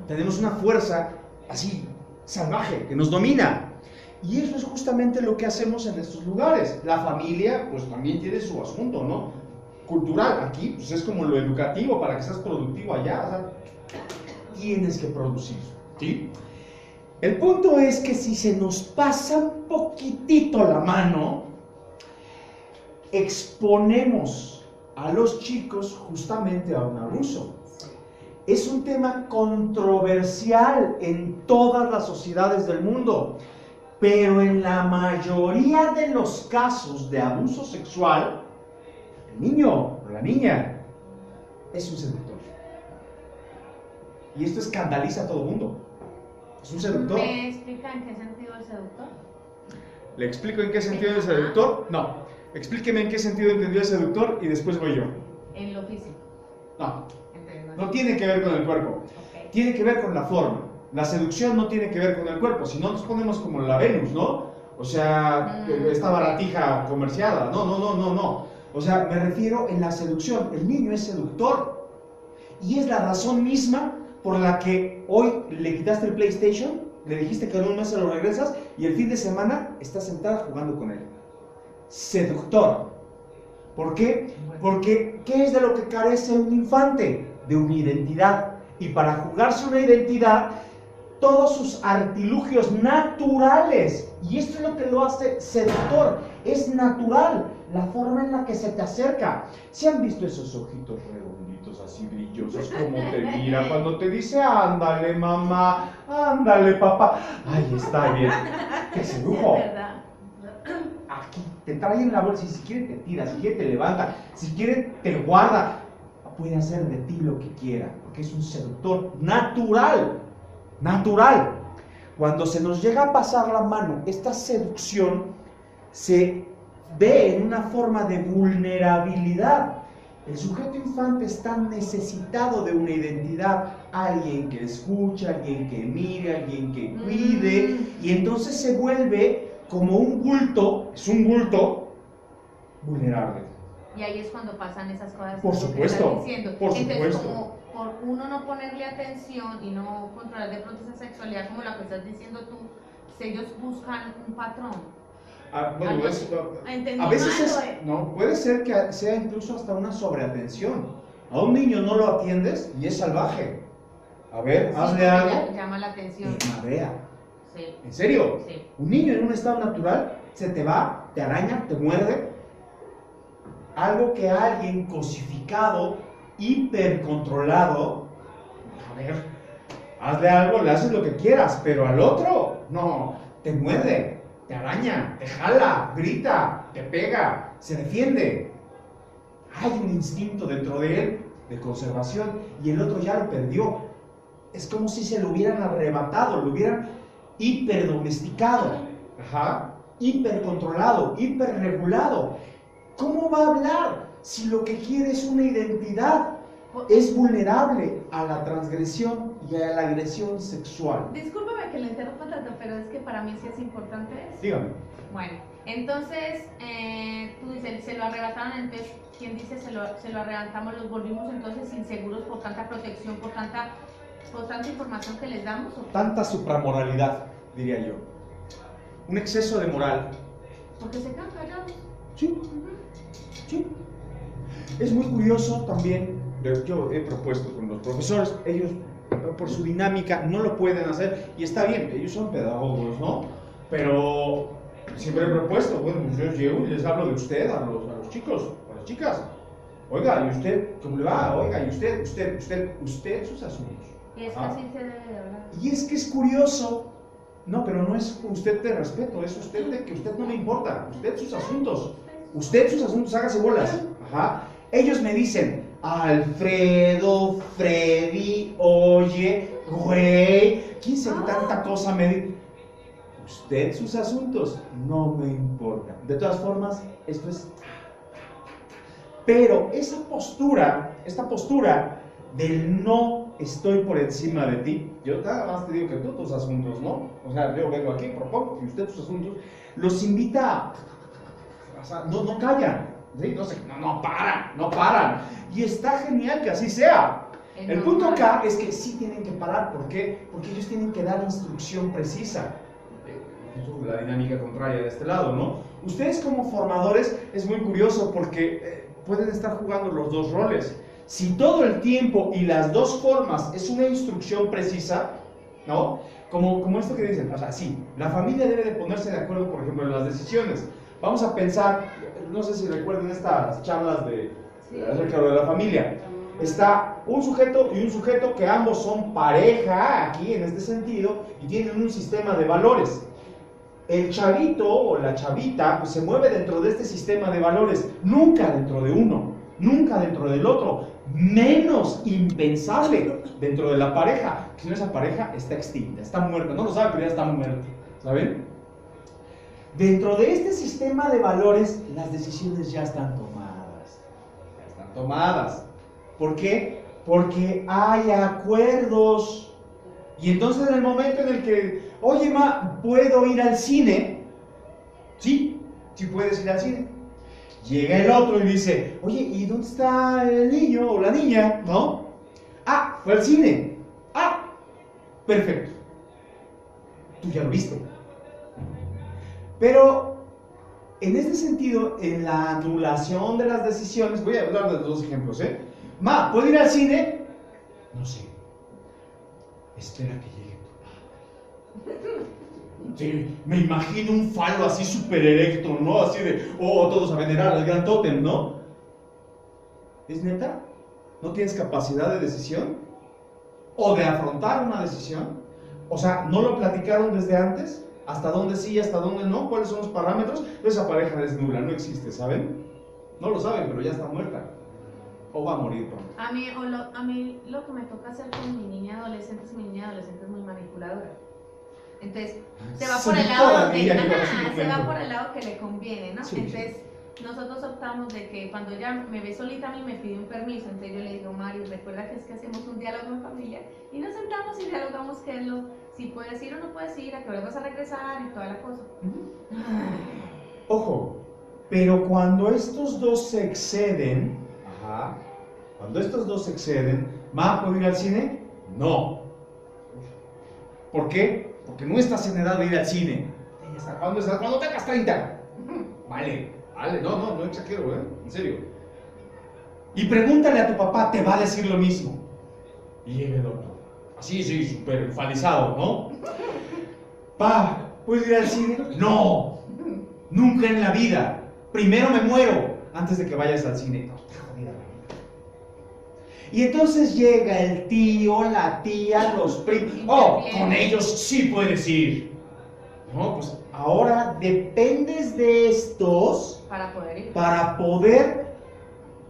tenemos una fuerza así, salvaje, que nos domina. Y eso es justamente lo que hacemos en estos lugares. La familia, pues también tiene su asunto, ¿no? Cultural. Aquí, pues es como lo educativo para que seas productivo allá. O sea, tienes que producir, ¿sí? El punto es que si se nos pasa un poquitito la mano, exponemos a los chicos justamente a un abuso. es un tema controversial en todas las sociedades del mundo, pero en la mayoría de los casos de abuso sexual, el niño o la niña es un seductor. Y esto escandaliza a todo el mundo. Es un seductor. ¿Me explica en qué sentido el seductor? ¿Le explico en qué sentido el seductor? No. Explíqueme en qué sentido entendió el seductor y después voy yo. En lo físico. No. No tiene que ver con el cuerpo. Okay. Tiene que ver con la forma. La seducción no tiene que ver con el cuerpo. Si no nos ponemos como la Venus, ¿no? O sea, esta baratija comerciada. No. O sea, me refiero en la seducción. El niño es seductor. Y es la razón misma por la que hoy le quitaste el PlayStation, le dijiste que en un mes se lo regresas y el fin de semana estás sentada jugando con él. Seductor. ¿Por qué? Porque ¿qué es de lo que carece un infante? De una identidad. Y para jugarse una identidad, todos sus artilugios naturales, y esto es lo que lo hace seductor, es natural, la forma en la que se te acerca. ¿Se han visto esos ojitos redonditos así brillosos? Como te mira cuando te dice, ándale mamá, ándale papá. Ay, está bien. ¡Qué sedujo! Aquí, te trae en la bolsa y si quiere te tira, si quiere te levanta, si quiere te guarda. Puede hacer de ti lo que quiera, porque es un seductor natural. Natural. Cuando se nos llega a pasar la mano, esta seducción se ve en una forma de vulnerabilidad. El sujeto infante está necesitado de una identidad, alguien que escuche, alguien que mire, alguien que cuide, y entonces se vuelve como un bulto, es un bulto vulnerable. Y ahí es cuando pasan esas cosas por supuesto, que estás diciendo. Por Entonces, supuesto. como por uno no ponerle atención y no controlar de pronto esa sexualidad como la que estás diciendo tú, ellos buscan un patrón. Bueno, a veces puede ser que sea incluso hasta una sobreatención. A un niño no lo atiendes y es salvaje. A ver, sí, hazle algo. Llama la atención. Te marea. Sí. ¿En serio? Sí. Un niño en un estado natural se te va, te araña, te muerde. Algo que alguien cosificado, hipercontrolado, a ver, hazle algo, le haces lo que quieras, pero al otro, no, te muerde, te araña, te jala, grita, te pega, se defiende. Hay un instinto dentro de él de conservación y el otro ya lo perdió. Es como si se lo hubieran arrebatado, lo hubieran hiperdomesticado, hipercontrolado, hiperregulado. ¿Cómo va a hablar si lo que quiere es una identidad? Es vulnerable a la transgresión y a la agresión sexual. Discúlpame que lo interrumpa tanto, pero es que para mí sí es importante eso. Dígame. Bueno, entonces, tú dices, se lo arrebataron, entonces, ¿quién dice se lo arrebatamos? Los volvimos entonces inseguros por tanta protección, por tanta información que les damos. ¿O? Tanta supramoralidad, diría yo. Un exceso de moral. Porque se quedan callados. Sí. Sí. Es muy curioso también, yo he propuesto con los profesores, ellos por su dinámica no lo pueden hacer y está bien, ellos son pedagogos, ¿no? Pero siempre he propuesto, bueno, yo llego y les hablo de usted a los chicos, a las chicas. Oiga, ¿y usted cómo le va? Oiga, ¿y usted sus asuntos? Y es que así se debe de hablar. Y es que es curioso, no, pero no es usted de respeto, es usted de que usted no me importa, usted sus asuntos. Usted sus asuntos, hágase bolas. Ellos me dicen, Alfredo, Freddy, oye, güey, ¿quién sabe tanta cosa me dice? Usted sus asuntos, no me importa. De todas formas, esto es... Pero esta postura del no estoy por encima de ti, yo nada más te digo que tú tus asuntos, ¿no? O sea, yo vengo aquí, propongo, y usted tus asuntos, los invita a... No callan, ¿sí? No paran. Y está genial que así sea. El punto acá es que sí tienen que parar. ¿Por qué? Porque ellos tienen que dar instrucción precisa. La dinámica contraria de este lado, ¿no? Ustedes como formadores es muy curioso porque pueden estar jugando los dos roles. Si todo el tiempo y las dos formas es una instrucción precisa, ¿no? Como esto que dicen, o sea, sí, la familia debe de ponerse de acuerdo, por ejemplo, en las decisiones. Vamos a pensar, no sé si recuerden estas charlas acerca de la familia. Está un sujeto y un sujeto que ambos son pareja, aquí en este sentido, y tienen un sistema de valores. El chavito o la chavita pues se mueve dentro de este sistema de valores, nunca dentro de uno, nunca dentro del otro, menos impensable dentro de la pareja. Si no, esa pareja está extinta, está muerta, no lo sabe, pero ya está muerta, ¿saben? Dentro de este sistema de valores, las decisiones ya están tomadas, ya están tomadas. ¿Por qué? Porque hay acuerdos. Y entonces en el momento en el que, oye, ma, ¿puedo ir al cine? Sí, sí puedes ir al cine. Llega el otro y dice, oye, ¿y dónde está el niño o la niña? ¿No? Ah, fue al cine. Ah, perfecto. Tú ya lo viste. Pero, en este sentido, en la anulación de las decisiones, voy a hablar de los dos ejemplos, ¿eh? Ma, ¿puedo ir al cine? No sé. Espera que llegue tu padre. Sí, me imagino un falo así súper erecto, ¿no? Así de, oh, todos a venerar al gran tótem, ¿no? ¿Es neta? ¿No tienes capacidad de decisión? ¿O de afrontar una decisión? O sea, ¿no lo platicaron desde antes? ¿Hasta dónde sí, hasta dónde no? ¿Cuáles son los parámetros? Esa pareja es nula, no existe, ¿saben? No lo saben, pero ya está muerta. O va a morir pronto. A mí lo que me toca hacer con mi niña adolescente es muy manipuladora. Entonces, se va por el lado por el lado que le conviene, ¿no? Sí, entonces, nosotros optamos de que cuando ella me ve solita a mí me pide un permiso, entonces yo le digo, Mario, recuerda que es que hacemos un diálogo en familia y nos sentamos y dialogamos qué es lo, si puedes ir o no puedes ir, a qué hora vas a regresar y toda la cosa. Ojo, pero cuando estos dos se exceden, cuando estos dos se exceden, ¿ma, puedo ir al cine? No. ¿Por qué? Porque no estás en edad de ir al cine. ¿Hasta cuándo estás? Cuando tengas 30. Vale, no exagero, en serio. Y pregúntale a tu papá, te va a decir lo mismo. Y llega el otro. Así, sí, súper enfalizado, ¿no? Pa, ¿puedo ir al cine? No, nunca en la vida. Primero me muero antes de que vayas al cine. No, te jodida la vida. Y entonces llega el tío, la tía, los primos. Oh, con ellos sí puedes ir. No, pues ahora dependes de estos para poder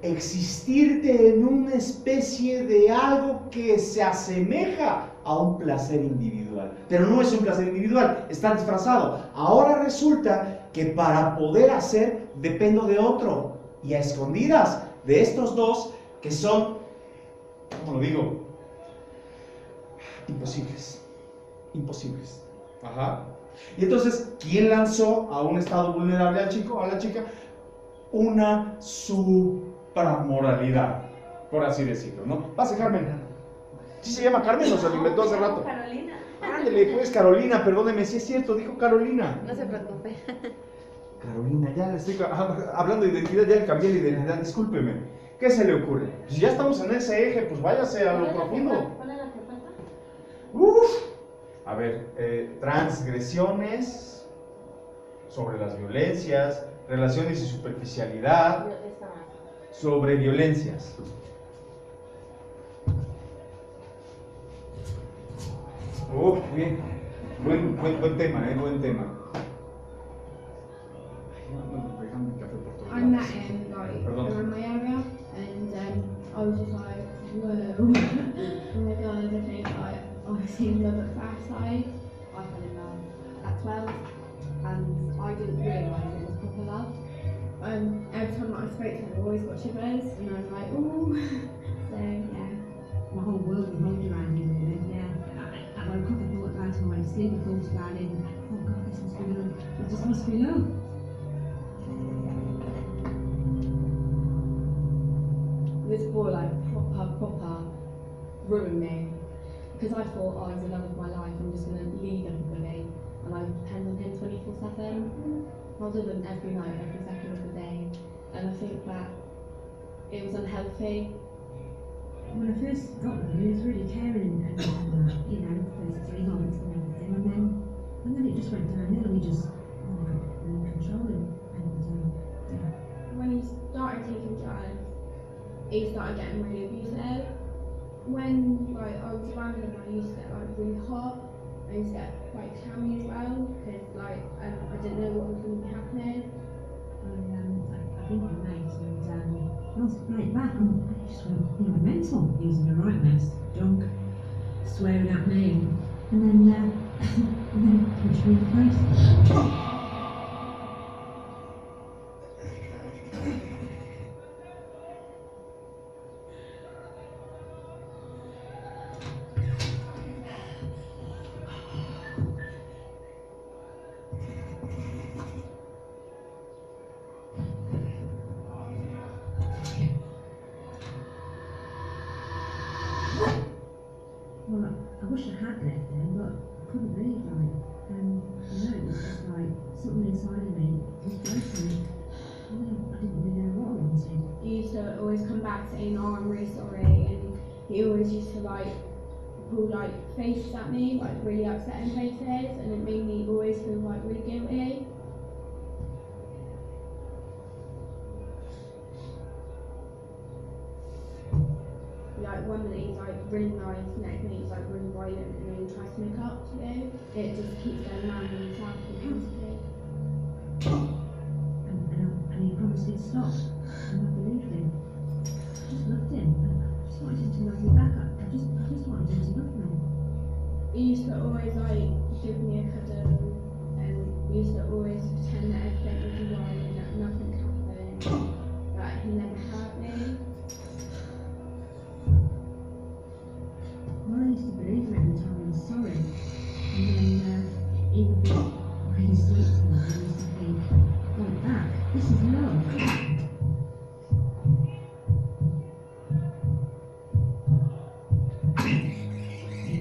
existirte en una especie de algo que se asemeja a un placer individual. Pero no es un placer individual, está disfrazado. Ahora resulta que para poder hacer dependo de otro. Y a escondidas de estos dos que son, ¿cómo lo digo? Imposibles. Ajá. Y entonces, ¿quién lanzó a un estado vulnerable al chico, a la chica? Una supramoralidad, por así decirlo, ¿no? Pase, Carmen. ¿Sí se llama Carmen o se lo inventó hace rato? Carolina. Ándale, pues Carolina, perdóneme, si es cierto, dijo Carolina. No se preocupe. Carolina, ya le estoy hablando de identidad, ya le cambié la identidad, discúlpeme. ¿Qué se le ocurre? Si ya estamos en ese eje, pues váyase a lo profundo. ¿Cuál es la que falta? A ver, transgresiones sobre las violencias, relaciones y superficialidad, sobre violencias. Bien, buen tema, buen tema. I met him like around my area, and I was just like, whoa. Oh my god, I think like I've seen love at first sight. I fell in love at 12, and I didn't realise it was proper love. Every time I spoke to him, I always got shivers, and I was like, ooh. So yeah. My whole world revolved around him, yeah. I woke up, I thought about him, I went to sleep, I thought about him, oh god, this must be love. It just must be love. This boy like proper ruined me, because I thought I was the love of my life, I'm just going to leave everybody, and I depend on him 24/7. I was with him every night, every second of the day, and I think that it was unhealthy. When I first got with him, he was really caring and you know, first 3 months and everything, and then it just went downhill, and we just couldn't control him, and when he started taking drugs, he started getting really abusive. When like I was around him, I used to get like really hot. I used to get quite clammy as well because like I didn't know what was going to be happening. I've been with mates and I was playing back and I just went mental. He was in a right mess, drunk, swearing at me, and then punched me in the face. Well, I wish I had left him, but I couldn't leave, it was just like something inside of me was broken. I didn't really know what I wanted. He used to always come back saying, "Oh, I'm really sorry," and he always used to like pull like faces at me, like really upsetting faces, and it made me always feel like really guilty. Like one minute he's like really nice, next minute he's like really violent, and then he tries to make up to you. It just keeps going round and round constantly. And he promised he'd stop, and I believed him. I just loved him. I just wanted him to love me back. I just wanted him to love me. He used to always like give me a cuddle, and he used to always pretend that everything was alright and that nothing happened, that he never hurt me. Well, I used to believe him every time he was sorry. And then he would be really sweet to me. I used to think, like that, this is love.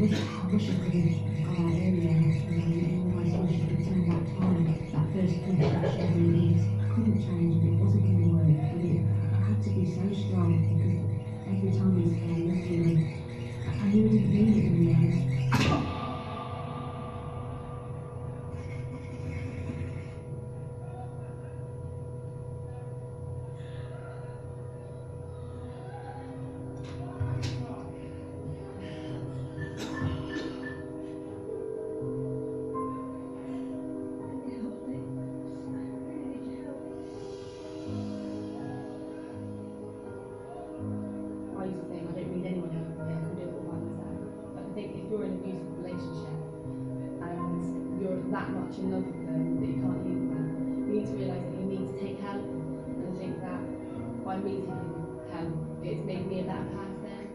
I wish I could have gone out earlier. I almost wish I could turn back time. That first push that she really needs. I couldn't change it. It wasn't going to work. I had to be so strong because every time he was looking at me, I knew he didn't mean it in the end. I used to think I don't need anyone else, I can do it all by myself. But I think if you're in an abusive relationship and you're that much in love with them that you can't leave them, you need to realise that you need to take help. And I think that by me taking help, it's made me a better person.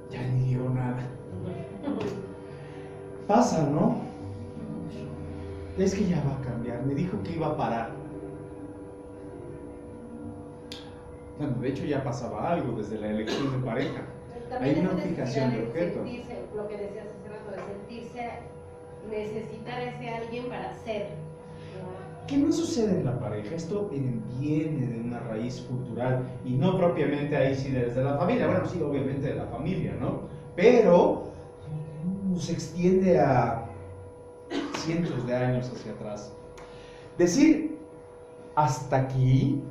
Ya ni digo nada. Pasa, ¿no? Es que ya va a cambiar. Me dijo que iba a parar. Bueno, de hecho ya pasaba algo desde la elección de pareja. Hay una fijación de objeto. Lo que decías hace rato, de sentirse, necesitar a ese alguien para ser. ¿Qué no sucede en la pareja? Esto viene de una raíz cultural y no propiamente ahí sí desde la familia. Bueno, sí, obviamente de la familia, ¿no? Pero se extiende a cientos de años hacia atrás. Decir hasta aquí,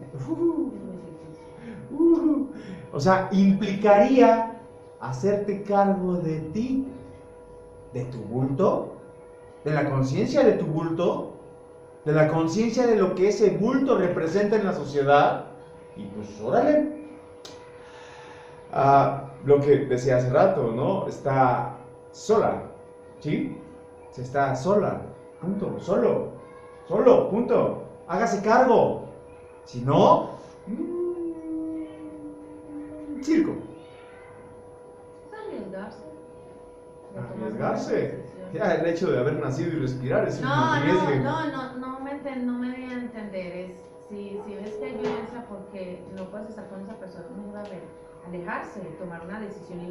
o sea, implicaría hacerte cargo de ti, de tu bulto, de la conciencia de tu bulto, de la conciencia de lo que ese bulto representa en la sociedad, y pues órale. Lo que decía hace rato, ¿no? Está sola, ¿sí? Se está sola, punto, solo, punto. Hágase cargo. Si no, circo. Arriesgarse. Ya, el hecho de haber nacido y respirar es un riesgo. No me voy a entender. Si ves que hay violencia porque no puedes estar con esa persona, mejor alejarse, tomar una decisión y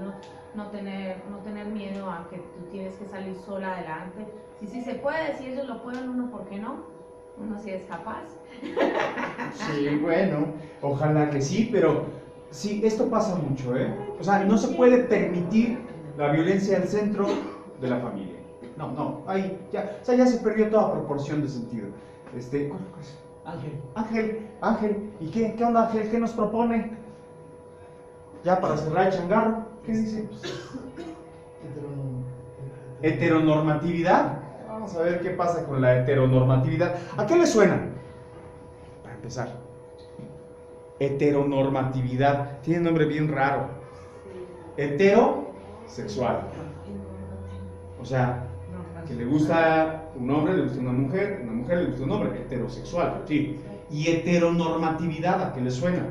no tener miedo a que tú tienes que salir sola adelante. Si se puede, si ellos lo pueden, uno, ¿por qué no? Uno sí es capaz. Sí, bueno, ojalá que sí, pero sí, esto pasa mucho, ¿eh? O sea, no se puede permitir la violencia al centro de la familia. no, ahí, ya, o sea, ya se perdió toda proporción de sentido. ¿Cuál es? Ángel, ¿y qué onda, Ángel? ¿Qué nos propone? Ya para cerrar el changarro, ¿qué dice? Heteronormatividad. Vamos a ver qué pasa con la heteronormatividad. ¿A qué le suena? Para empezar, heteronormatividad. Tiene un nombre bien raro. Heterosexual. O sea, que le gusta un hombre, le gusta una mujer le gusta un hombre. Heterosexual, sí. Y heteronormatividad, ¿a qué le suena?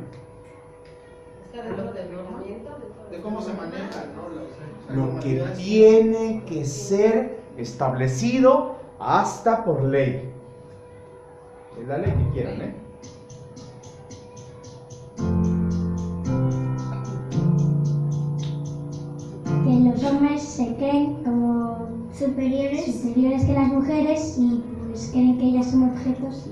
De cómo se maneja, ¿no? Lo que tiene que ser establecido hasta por ley. Es la ley que quieran, ¿eh? Que los hombres se creen como superiores que las mujeres y pues creen que ellas son objetos.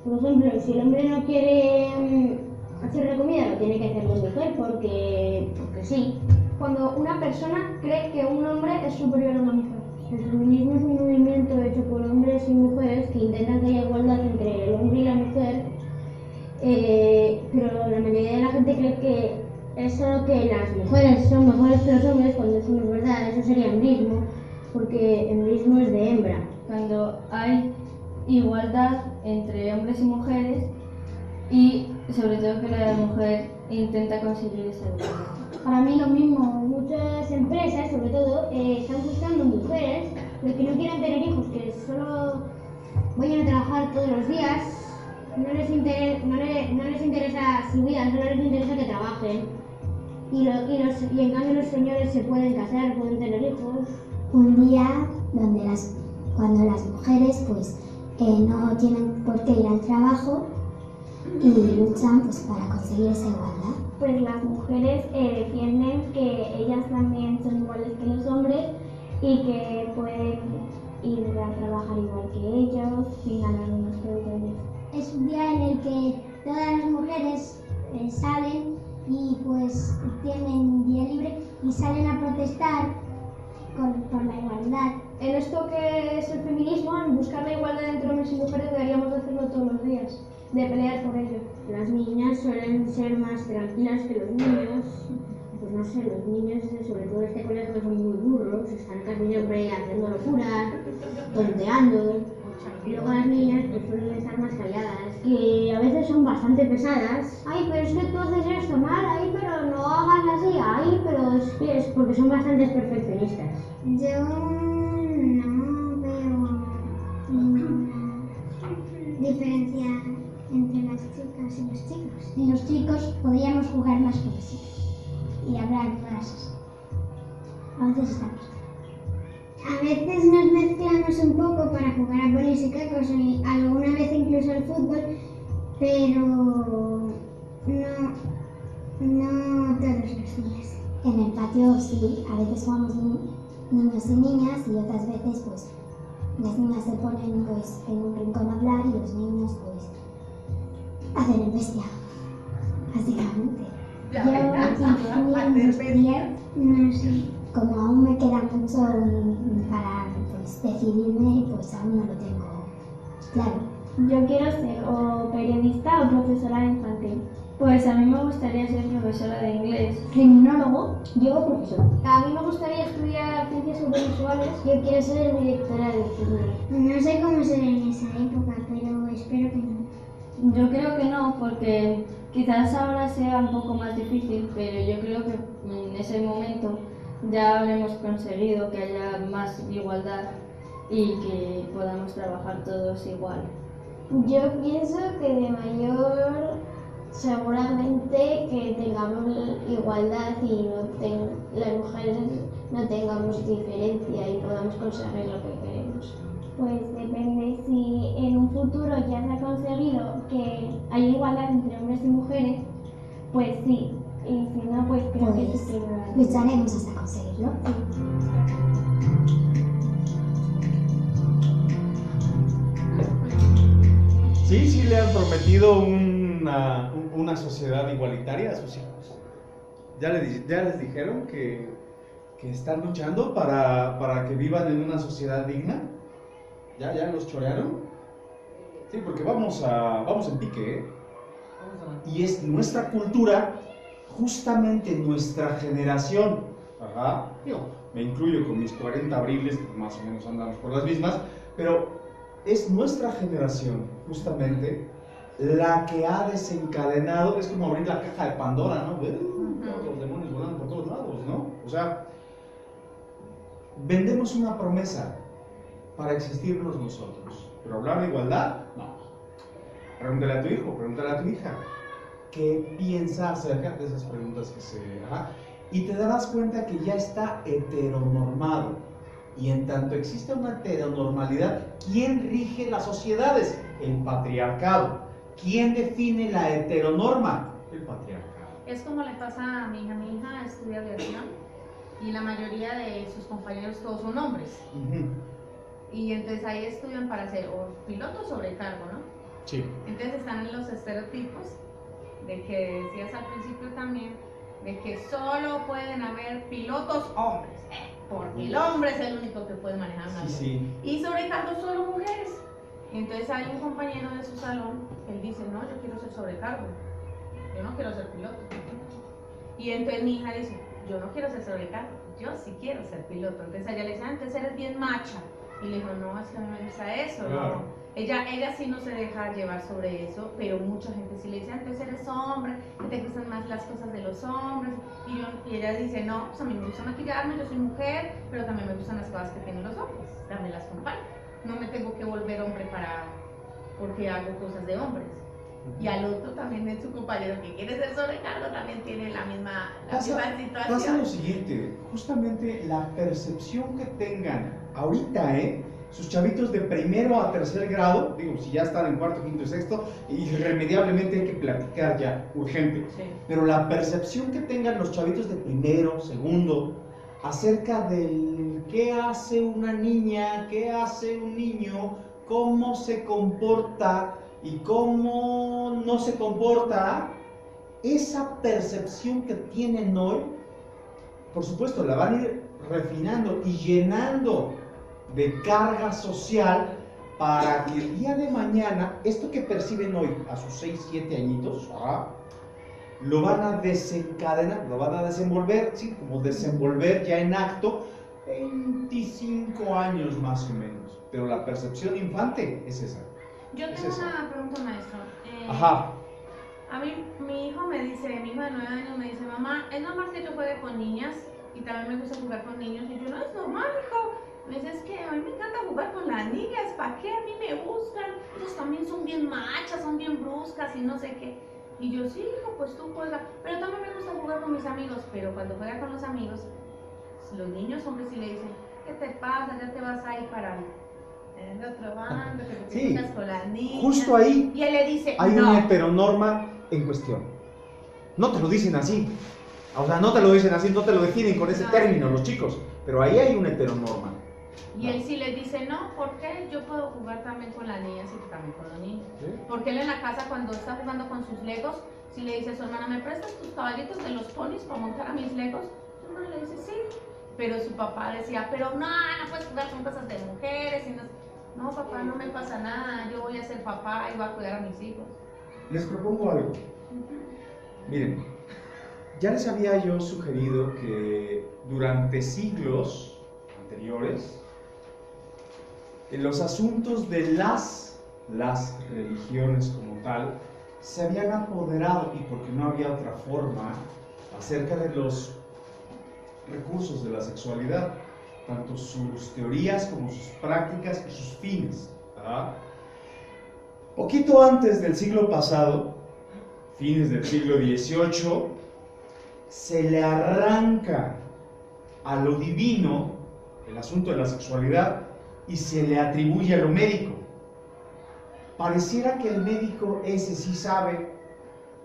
Por ejemplo, si el hombre no quiere hacer la comida, lo tiene que hacer la mujer porque sí. Cuando una persona cree que un hombre es superior a una mujer. El feminismo es un movimiento hecho por hombres y mujeres que intentan que haya igualdad entre el hombre y la mujer, pero la mayoría de la gente cree que es solo que las mujeres son mejores que los hombres, cuando eso no es verdad. Eso sería embrismo, porque embrismo es de hembra. Cuando hay igualdad entre hombres y mujeres y sobre todo que la mujer intenta conseguir esa igualdad. Para mí lo mismo, muchas empresas sobre todo están buscando mujeres porque no quieren tener hijos, que solo vayan a trabajar todos los días, no les interesa su vida, solo les interesa que trabajen. Y en cambio los señores se pueden casar, pueden tener hijos. Un día cuando las mujeres pues no tienen por qué ir al trabajo y luchan pues para conseguir esa igualdad. Pues las mujeres defienden que ellas también son iguales que los hombres y que pueden ir a trabajar igual que ellos sin ganar menos que ellos. Es un día en el que todas las mujeres salen y pues tienen día libre y salen a protestar por la igualdad. En esto que es el feminismo, en buscar la igualdad entre hombres y mujeres, deberíamos hacerlo todos los días, de pelear por ello. Las niñas suelen ser más tranquilas que los niños. Pues no sé, los niños, sobre todo en este colegio, son muy burros, están casi siempre haciendo locuras, tonteando. Y luego las niñas pues suelen estar más calladas, que a veces son bastante pesadas. Ay, pero es que tú haces esto mal, ay, pero no hagas así, ay, pero es porque son bastante perfeccionistas. Yo no veo ninguna diferencia entre las chicas y los chicos. Y los chicos podríamos jugar más con sí y hablar más. A veces estamos. A veces nos mezclamos un poco para jugar a polis y cacos, alguna vez incluso al fútbol, pero no todos los días. En el patio sí, a veces jugamos niños y niñas y otras veces pues las niñas se ponen pues en un rincón a hablar y los niños pues hacen el bestia, básicamente. No sé. Como aún me queda mucho para pues, decidirme, pues aún no lo tengo claro. Yo quiero ser o periodista o profesora de infantil. Pues a mí me gustaría ser profesora de inglés. Criminólogo, yo profesor. A mí me gustaría estudiar ciencias audiovisuales. Yo quiero ser directora de cine. No sé cómo será en esa época, pero espero que no. Yo creo que no, porque quizás ahora sea un poco más difícil, pero yo creo que en ese momento ya habremos conseguido que haya más igualdad y que podamos trabajar todos igual. Yo pienso que de mayor seguramente que tengamos igualdad y las mujeres no tengamos diferencia y podamos conseguir lo que queremos. Pues depende, si en un futuro ya se ha conseguido que haya igualdad entre hombres y mujeres, pues sí. Y si no, pues creo que sí. Lucharemos hasta conseguirlo. Sí le han prometido una sociedad igualitaria a sus hijos. Ya les dijeron que que están luchando para que vivan en una sociedad digna. ¿Ya los chorearon? Sí, porque vamos en pique, ¿eh? Y es nuestra cultura, justamente nuestra generación. Ajá. Me incluyo con mis 40 abriles, más o menos andamos por las mismas, pero es nuestra generación, justamente, la que ha desencadenado, es como abrir la caja de Pandora, ¿no? Todos los demonios volando por todos lados, ¿no? O sea, vendemos una promesa para existirnos nosotros, pero hablar de igualdad, no. Pregúntale a tu hijo, pregúntale a tu hija, ¿qué piensa acerca de esas preguntas que se... Ajá. Y te darás cuenta que ya está heteronormado. Y en tanto existe una heteronormalidad, ¿quién rige las sociedades? El patriarcado. ¿Quién define la heteronorma? El patriarcado. Es como le pasa a mi hija. Mi hija estudia aviación y la mayoría de sus compañeros todos son hombres. Y entonces ahí estudian para ser o pilotos sobrecargo, ¿no? Sí. Entonces están en los estereotipos de que decías al principio también, de que solo pueden haber pilotos hombres, porque el hombre es el único que puede manejar un avión. Y sobrecargo solo mujeres. Entonces hay un compañero de su salón, él dice, no, yo quiero ser sobrecargo, yo no quiero ser piloto. Y entonces mi hija dice, yo no quiero ser sobrecargo, yo sí quiero ser piloto. Entonces ella le dice, entonces eres bien macha. Y le dijo, no, es que a mí me gusta eso, claro. No. Ella sí no se deja llevar sobre eso, pero mucha gente sí le dice, entonces eres hombre, que te gustan más las cosas de los hombres. Y ella dice, no, pues a mí me gusta maquillarme, yo soy mujer, pero también me gustan las cosas que tienen los hombres, también las comparto. No me tengo que volver hombre porque hago cosas de hombres. Y al otro también es su compañero que quiere ser sobrecargo, también tiene la misma situación. Pasa lo siguiente, justamente la percepción que tengan ahorita, sus chavitos de primero a tercer grado, digo, si ya están en cuarto, quinto y sexto, irremediablemente hay que platicar ya, urgente. Sí. Pero la percepción que tengan los chavitos de primero, segundo, acerca del qué hace una niña, qué hace un niño, cómo se comporta y cómo no se comporta, esa percepción que tienen hoy, por supuesto, la van a ir refinando y llenando de carga social para que el día de mañana, esto que perciben hoy a sus 6, 7 añitos, lo van a desencadenar, lo van a desenvolver, sí, como desenvolver ya en acto, 25 años más o menos. Pero la percepción infante es esa. Yo tengo una pregunta, maestro. Ajá. A mí, mi hijo de 9 años me dice, mamá, ¿es normal que yo juegue con niñas? Y también me gusta jugar con niños. Y yo, no es normal, hijo. Me dice, es que a mí me encanta jugar con las niñas, ¿para qué? A mí me gustan. Ellas también son bien machas, son bien bruscas y no sé qué. Y yo, sí, hijo, pues tú juegas. Pero también me gusta jugar con mis amigos. Pero cuando juega con los amigos, los niños hombres sí le dicen, ¿qué te pasa? Ya te vas a ir para el otro bando, que te juegas con las niñas. Justo ahí y él le dice, hay no. una heteronorma en cuestión. No te lo dicen así. O sea, no te lo dicen así, no te lo definen con ese término los chicos. Pero ahí hay una heteronorma. Y él sí les dice, no, ¿por qué? Yo puedo jugar también con las niñas y también con los niños. ¿Sí? Porque él en la casa, cuando está jugando con sus legos, si le dice a su hermana, ¿me prestas tus caballitos de los ponis para montar a mis legos? Su hermana le dice, sí. Pero su papá decía, pero no puedes jugar con cosas de mujeres. Y no, papá, no me pasa nada, yo voy a ser papá y voy a cuidar a mis hijos. Les propongo algo. Miren, ya les había yo sugerido que durante siglos anteriores, los asuntos de las religiones como tal se habían apoderado, y porque no había otra forma, acerca de los recursos de la sexualidad, tanto sus teorías como sus prácticas y sus fines. Poquito antes del siglo pasado, fines del siglo XVIII, se le arranca a lo divino el asunto de la sexualidad y se le atribuye a lo médico. Pareciera que el médico ese sí sabe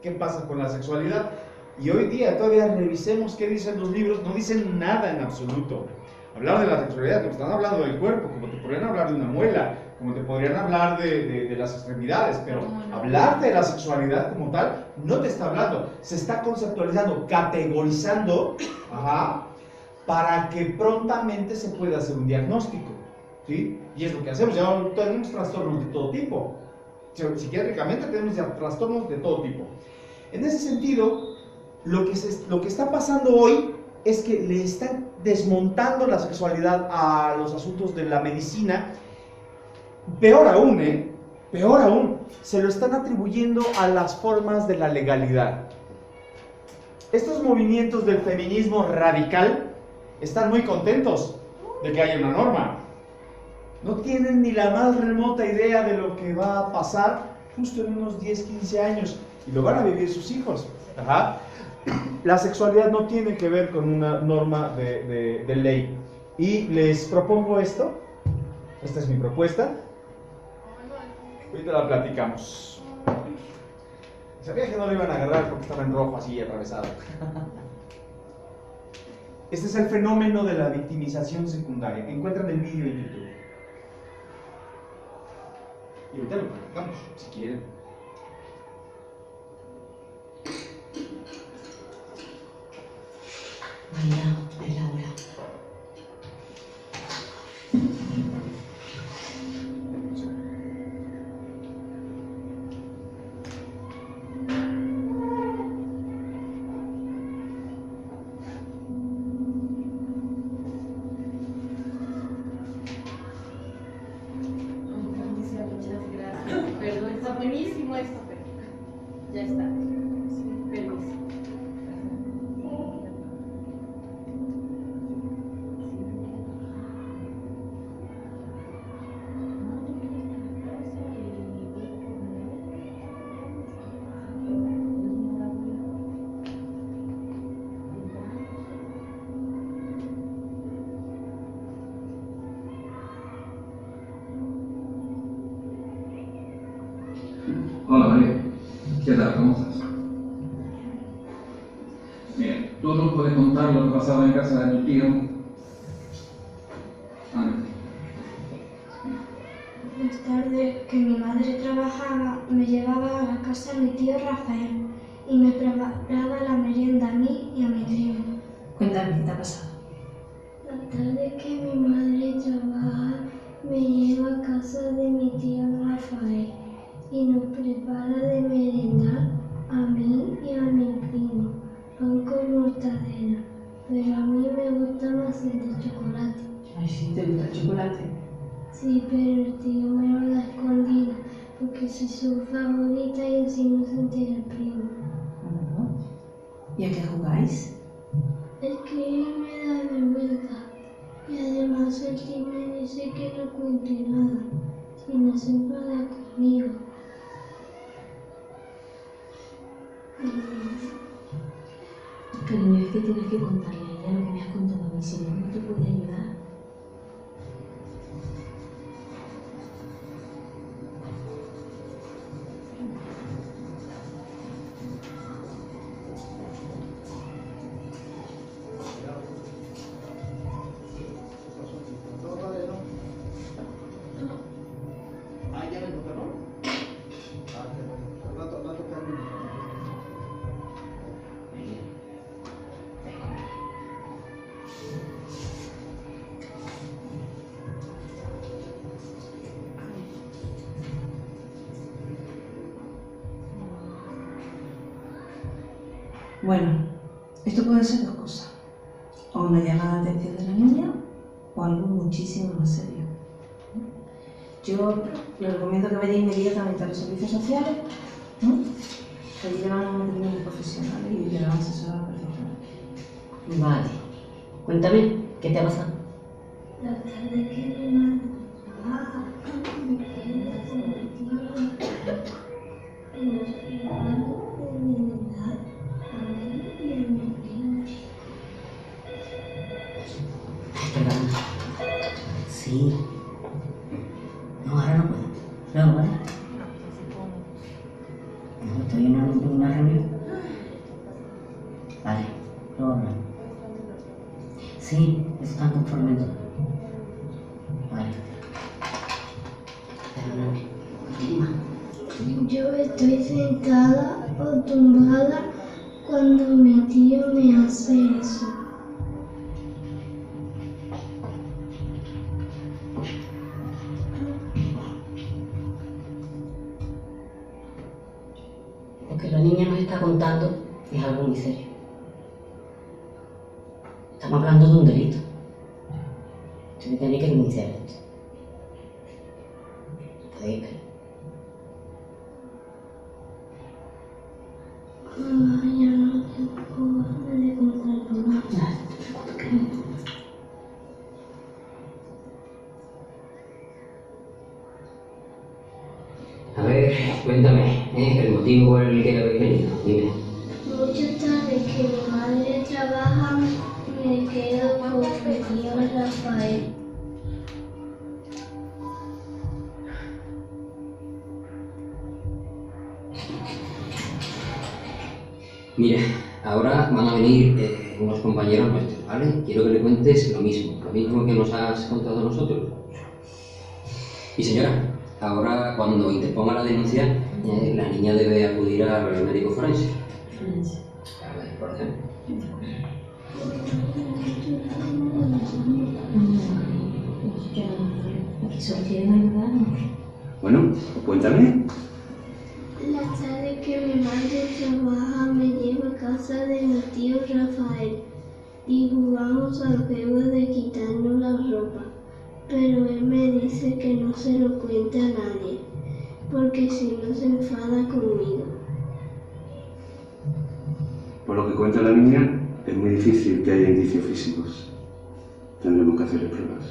qué pasa con la sexualidad, y hoy día todavía revisemos qué dicen los libros, no dicen nada en absoluto. Hablar de la sexualidad, como están hablando del cuerpo, como te podrían hablar de una muela, como te podrían hablar de las extremidades, pero hablar de la sexualidad como tal no te está hablando, se está conceptualizando, categorizando, para que prontamente se pueda hacer un diagnóstico, ¿sí? Y es lo que hacemos, ya tenemos trastornos de todo tipo, psiquiátricamente tenemos ya trastornos de todo tipo. En ese sentido, lo que está pasando hoy es que le están desmontando la sexualidad a los asuntos de la medicina. Peor aún, se lo están atribuyendo a las formas de la legalidad. Estos movimientos del feminismo radical están muy contentos de que haya una norma. No tienen ni la más remota idea de lo que va a pasar justo en unos 10, 15 años, y lo van a vivir sus hijos. Ajá. La sexualidad no tiene que ver con una norma de ley. Y les propongo esto. Esta es mi propuesta. Ahorita la platicamos. Sabía que no lo iban a agarrar porque estaba en rojo así atravesado. Este es el fenómeno de la victimización secundaria. Encuentran el vídeo en YouTube. Y ahorita lo platicamos, si quieren. María, es la hora. Muchas gracias. Perdón, está buenísimo esto, pero ya está. Permiso. Hola María, ¿qué tal? ¿Cómo estás? Mira, tú nos puedes contar lo que pasaba en casa de mi tío. Más tarde, que mi madre trabajaba, me llevaba a la casa de mi tío Rafael y me preparaba la merienda a mí y a mi primo. Cuéntame, ¿qué te ha pasado? La tarde que mi madre trabaja, me lleva a casa de mi tío Rafael y nos prepara de merendar a mí y a mi primo, pan con mortadela, pero a mí me gusta más el de chocolate. Ay, sí, ¿te gusta el chocolate? Sí, pero el tío me lo da escondida, porque soy su favorita y así no se entera el primo. ¿Y a qué jugáis? Es que me da vergüenza, y además el tío me dice que no cuente nada, si no se enfada conmigo. Cariño, es que tienes que contarle a ella lo que me has contado a mí, si no, no te puede ayudar. ¿Ya me encontraron? Qué bueno. Al rato termino. Bueno, esto puede ser dos cosas. O una llamada de atención de la niña, o algo muchísimo más serio. Yo le recomiendo que vaya inmediatamente a los servicios sociales, ¿no? Que allí le van a mantener profesionales y le van a asesorar perfectamente. Vale. Cuéntame, ¿qué te ha pasado? La tarde que mi madre trabaja, me queda con mi tío y nos prepara de merendar a mí y a mi primo. Perdón. Sí. No, ahora no puedo. Luego, ¿vale? No, estoy en una reunión. Vale, luego hablamos. Sí, están conformes. Vale. Perdóname. Yo estoy sentada o tumbada cuando mi tío me hace eso. Lo que la niña nos está contando es algo muy serio. Estamos hablando de un delito. Se tiene que denunciar esto. ¿Podéis ver? Ya no tengo de contarlo nada. A ver, cuéntame, el motivo por el que habéis venido, dime. Muchas tardes que mi madre trabaja, me quedo con mi tío Rafael. Mira, ahora van a venir unos compañeros nuestros, ¿vale? Quiero que le cuentes lo mismo que nos has contado a nosotros. Y señora, ahora cuando interponga la denuncia, la niña debe acudir al médico forense. A ver, por ejemplo. Aquí solo quieren ayudarnos. Bueno, cuéntame. La tarde que mi madre trabaja me lleva a casa de mi tío Rafael y jugamos al juego de quitarnos la ropa, pero él me dice que no se lo cuente a nadie, porque si no se enfada conmigo. Por lo que cuenta la niña, es muy difícil que haya indicios físicos. Tendremos que hacerle pruebas.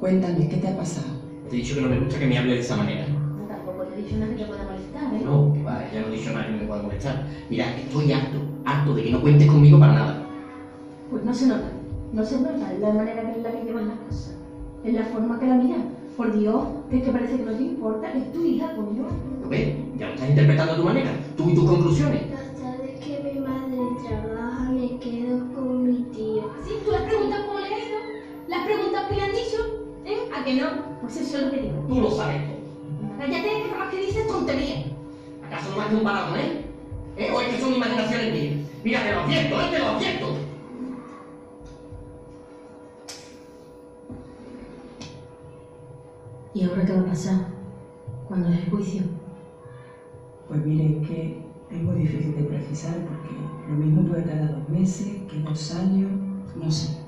Cuéntame, ¿qué te ha pasado? Te he dicho que no me gusta que me hable de esa manera. No, tampoco te he dicho nada que te pueda molestar, ¿eh? No, que va, ya no he dicho nada que me pueda molestar. Mira, estoy harto de que no cuentes conmigo para nada. Pues no se nota. No se nota, es la manera en la que llevan las cosas. Es la forma que la miran. Por Dios, que es que parece que no te importa, que es tu hija, coño. ¿Lo ves? Ya lo estás interpretando a tu manera. Tú y tus conclusiones. Las tardes que mi madre trabaja me quedo con mi tío. ¿Sí? ¿Tú las preguntas cómo le ha ido? ¿Las preguntas que le han dicho? ¿Eh? ¿A que no? Pues eso es lo que digo. Tú lo sabes todo. Cállate, que nada más que dices tonterías. ¿Acaso no más que un parado, ¿O es que son imaginaciones mías? Mira, te lo advierto, te lo advierto. ¿Y ahora qué va a pasar? ¿Cuándo es el juicio? Pues mire, es que es muy difícil de precisar porque lo mismo puede tardar 2 meses, que 2 años, no sé.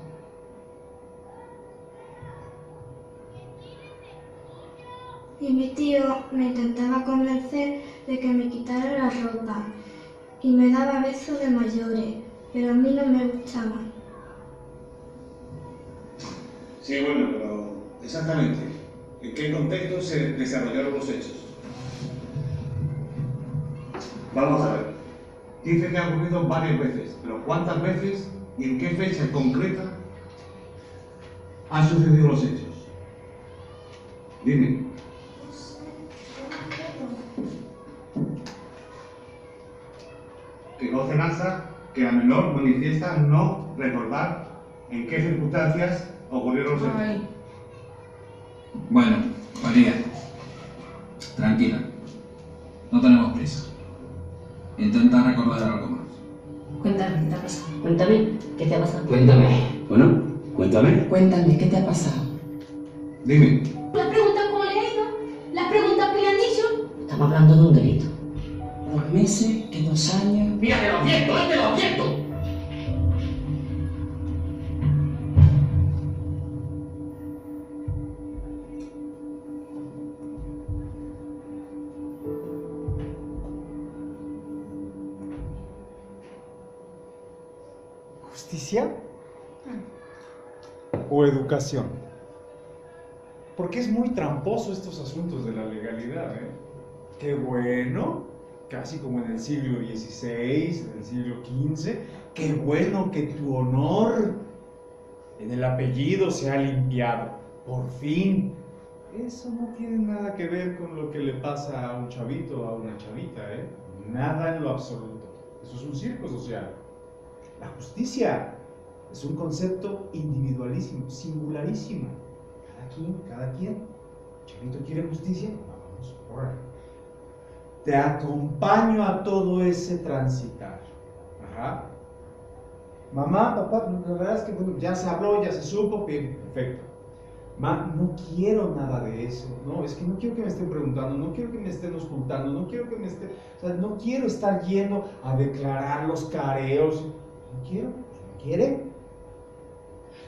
Y mi tío me intentaba convencer de que me quitara la ropa y me daba besos de mayores, pero a mí no me gustaba. Sí, bueno, pero exactamente, ¿en qué contexto se desarrollaron los hechos? Vamos a ver. Dice que ha ocurrido varias veces, pero ¿cuántas veces y en qué fecha concreta han sucedido los hechos? Dime. Que conste que la menor manifiesta no recordar en qué circunstancias ocurrieron los hechos. Bueno, María, tranquila, no tenemos prisa. Intenta recordar algo más. Cuéntame, ¿qué te ha pasado? Cuéntame, ¿qué te ha pasado? Cuéntame. Bueno, cuéntame. Cuéntame, ¿qué te ha pasado? Dime. ¿Las preguntas cómo le ha ido? ¿Las preguntas que le han dicho? Estamos hablando de un delito. 2 meses, que 2 años. Mira, te lo advierto, te lo advierto. ¿Justicia o educación? Porque es muy tramposo estos asuntos de la legalidad, ¿eh? Qué bueno, casi como en el siglo XVI, en el siglo XV, qué bueno que tu honor en el apellido se ha limpiado, por fin. eso no tiene nada que ver con lo que le pasa a un chavito o a una chavita, ¿eh? Nada en lo absoluto. Eso es un circo social. La justicia es un concepto individualísimo, singularísimo. Cada quien. El chavito quiere justicia, vamos, órale. Te acompaño a todo ese transitar. Ajá. Mamá, papá, la verdad es que bueno, ya se habló, ya se supo, bien, perfecto. Ma, no quiero nada de eso, no, es que no quiero que me estén preguntando, no quiero que me estén ocultando, no quiero que me estén, o sea, no quiero estar yendo a declarar los careos, no quiero, no quiere.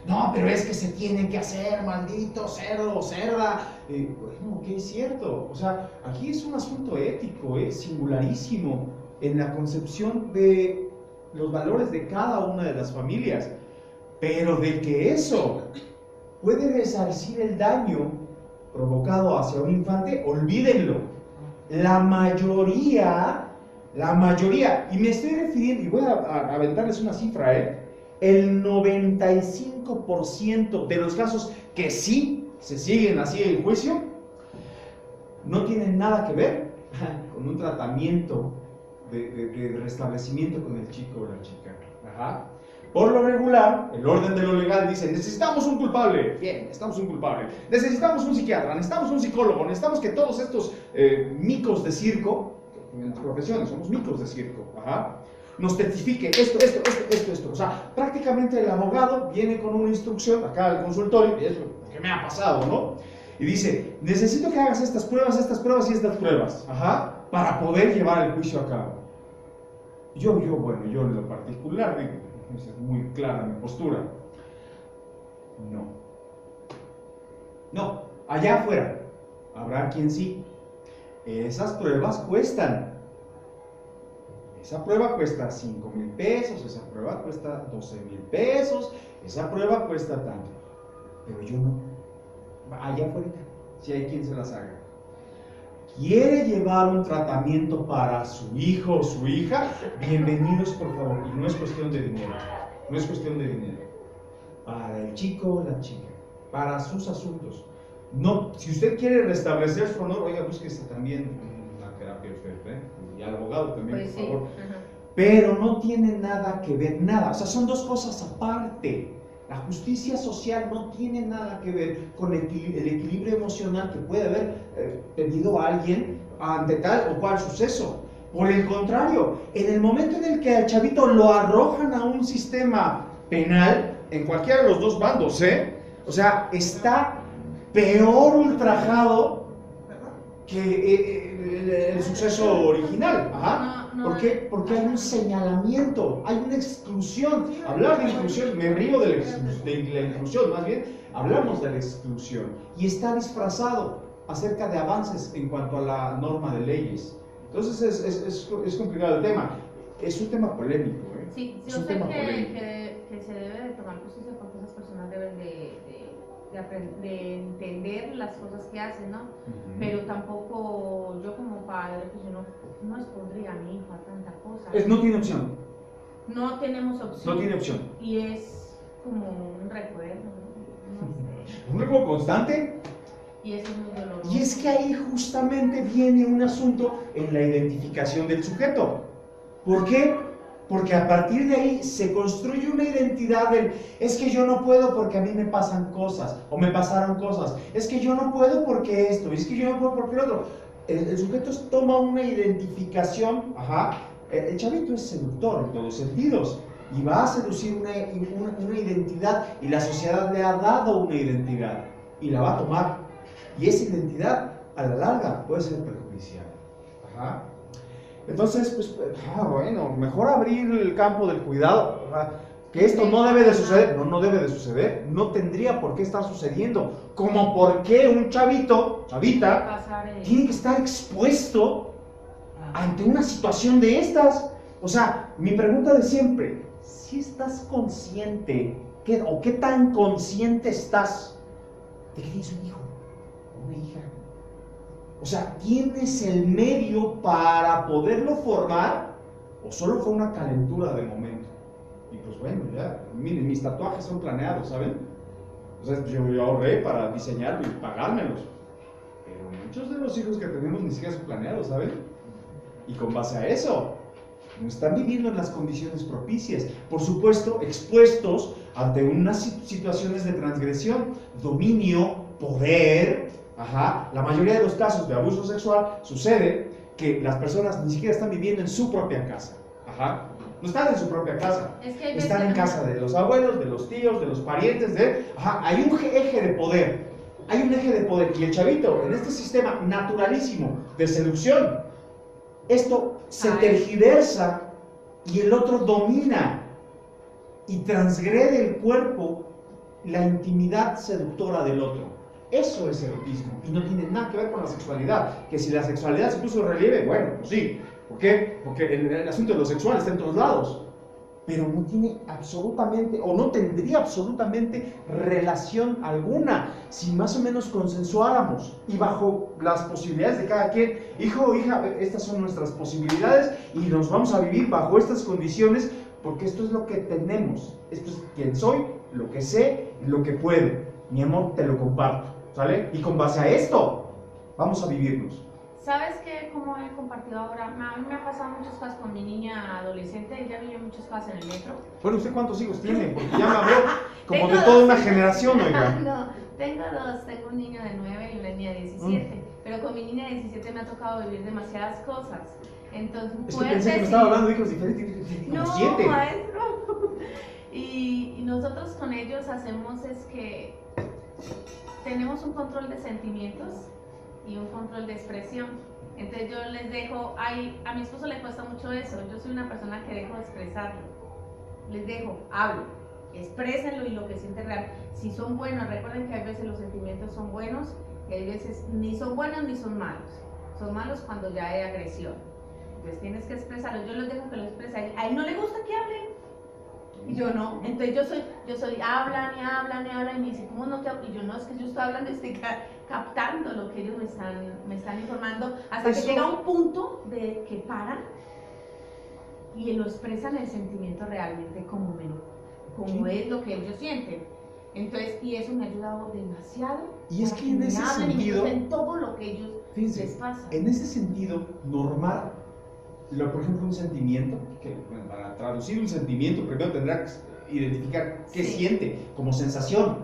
No, pero es que se tiene que hacer, maldito cerdo o cerda. Bueno, que es cierto, o sea, aquí es un asunto ético, singularísimo en la concepción de los valores de cada una de las familias, pero de que eso puede resarcir el daño provocado hacia un infante, olvídenlo. La mayoría, y me estoy refiriendo, y voy a aventarles una cifra, el 95% de los casos que sí se siguen así en juicio, no tienen nada que ver con un tratamiento de restablecimiento con el chico o la chica. Ajá. Por lo regular, el orden de lo legal dice, necesitamos un culpable, bien, necesitamos un culpable, necesitamos un psiquiatra, necesitamos un psicólogo, necesitamos que todos estos micos de circo, en las profesiones somos micos de circo, ajá, nos testifique esto. O sea, prácticamente el abogado viene con una instrucción acá al consultorio, y es lo que me ha pasado, ¿no? Y dice, necesito que hagas estas pruebas y estas pruebas, ajá, para poder llevar el juicio a cabo. Yo en lo particular, digo, es muy clara mi postura. No, allá afuera habrá quien sí. Esas pruebas cuestan. Esa prueba cuesta 5,000 pesos, esa prueba cuesta 12,000 pesos, esa prueba cuesta tanto. Pero yo no. Allá afuera, si hay quien se las haga. ¿Quiere llevar un tratamiento para su hijo o su hija? Bienvenidos, por favor. Y no es cuestión de dinero. No es cuestión de dinero. Para el chico o la chica. Para sus asuntos. No, si usted quiere restablecer su honor, oiga, búsquese también una terapia usted, y al abogado también, pues por favor. Ajá. Pero no tiene nada que ver, nada. O sea, son dos cosas aparte. La justicia social no tiene nada que ver con el equilibrio emocional que puede haber tenido alguien ante tal o cual suceso. Por el contrario, en el momento en el que al chavito lo arrojan a un sistema penal, en cualquiera de los dos bandos, o sea, está peor ultrajado que el suceso original. Ajá. ¿Por qué? Porque hay un señalamiento, hay una exclusión. Hablar de inclusión, me río de la inclusión, más bien hablamos de la exclusión. Y está disfrazado acerca de avances en cuanto a la norma de leyes. Entonces es complicado el tema. Es un tema polémico. Sí, yo sé que se debe de tomar justicia porque esas personas deben de entender las cosas que hacen, ¿no? Pero tampoco yo como padre, pues yo no expondría a mi hijo a tanta cosa. No tiene opción. No tenemos opción. No tiene opción. Y es como un recuerdo, ¿no? No sé. ¿Un recuerdo constante? Y eso es muy doloroso. Y es que ahí justamente viene un asunto en la identificación del sujeto. ¿Por qué? Porque a partir de ahí se construye una identidad del, es que yo no puedo porque a mí me pasan cosas, o me pasaron cosas, es que yo no puedo porque esto, es que yo no puedo porque lo otro. El sujeto toma una identificación, el chavito es seductor en todos sentidos, y va a seducir una identidad, y la sociedad le ha dado una identidad, y la va a tomar, y esa identidad a la larga puede ser perjudicial. Entonces, pues, bueno, mejor abrir el campo del cuidado, que esto no debe de suceder, no debe de suceder, no tendría por qué estar sucediendo, como por qué un chavita, tiene que estar expuesto ante una situación de estas. O sea, mi pregunta de siempre, si estás consciente, o qué tan consciente estás de que tienes un hijo, o una hija. O sea, ¿tienes el medio para poderlo formar o solo fue una calentura de momento? Y pues bueno, ya, miren, mis tatuajes son planeados, ¿saben? O sea, yo ahorré para diseñarlo y pagármelos. Pero muchos de los hijos que tenemos ni siquiera son planeados, ¿saben? Y con base a eso, no están viviendo en las condiciones propicias. Por supuesto, expuestos ante unas situaciones de transgresión, dominio, poder. La mayoría de los casos de abuso sexual sucede que las personas ni siquiera están viviendo en su propia casa. No están en su propia casa. Están en casa de los abuelos, de los tíos, de los parientes, hay un eje de poder. Hay un eje de poder. Y el chavito, en este sistema naturalísimo de seducción, esto se tergiversa y el otro domina y transgrede el cuerpo, la intimidad seductora del otro. Eso es erotismo y no tiene nada que ver con la sexualidad. Que si la sexualidad se puso en relieve, bueno, pues sí. ¿Por qué? Porque el asunto de lo sexual está en todos lados. Pero no tiene absolutamente, o no tendría absolutamente relación alguna si más o menos consensuáramos y bajo las posibilidades de cada quien. Hijo o hija, estas son nuestras posibilidades y nos vamos a vivir bajo estas condiciones porque esto es lo que tenemos. Esto es quien soy, lo que sé, lo que puedo. Mi amor, te lo comparto, ¿sale? Y con base a esto, vamos a vivirnos. ¿Sabes qué? Como he compartido ahora, a mí me ha pasado muchas cosas con mi niña adolescente, ella vive muchas cosas en el metro. Bueno, ¿usted cuántos hijos tiene? Porque ya me habló como de toda una generación, oiga. No, tengo dos, tengo un niño de 9 y una niña de 17, pero con mi niña de 17 me ha tocado vivir demasiadas cosas. Entonces, es que pensé que me estaba hablando de hijos diferentes, no, 7. Maestro. Y nosotros con ellos hacemos es que tenemos un control de sentimientos y un control de expresión. Entonces yo les dejo, a mi esposo le cuesta mucho eso, yo soy una persona que dejo de expresarlo. Les dejo, hablo, exprésenlo y lo que sienten real. Si son buenos, recuerden que a veces los sentimientos son buenos y hay veces ni son buenos ni son malos. Son malos cuando ya hay agresión. Entonces tienes que expresarlo, yo los dejo que lo expresen. A él no le gusta que hablen. Y yo no, entonces yo soy, hablan y me dice, ¿cómo no te hablo? Y yo no, es que yo estoy hablando y estoy captando lo que ellos me están informando, hasta que llega un punto de que paran y lo expresan el sentimiento realmente como es lo que ellos sienten. Entonces, y eso me ha ayudado demasiado. Y es que en ese sentido, en todo lo que ellos les pasa. En ese sentido, normar, por ejemplo, un sentimiento, que bueno, para traducir un sentimiento primero tendrá que identificar qué siente como sensación.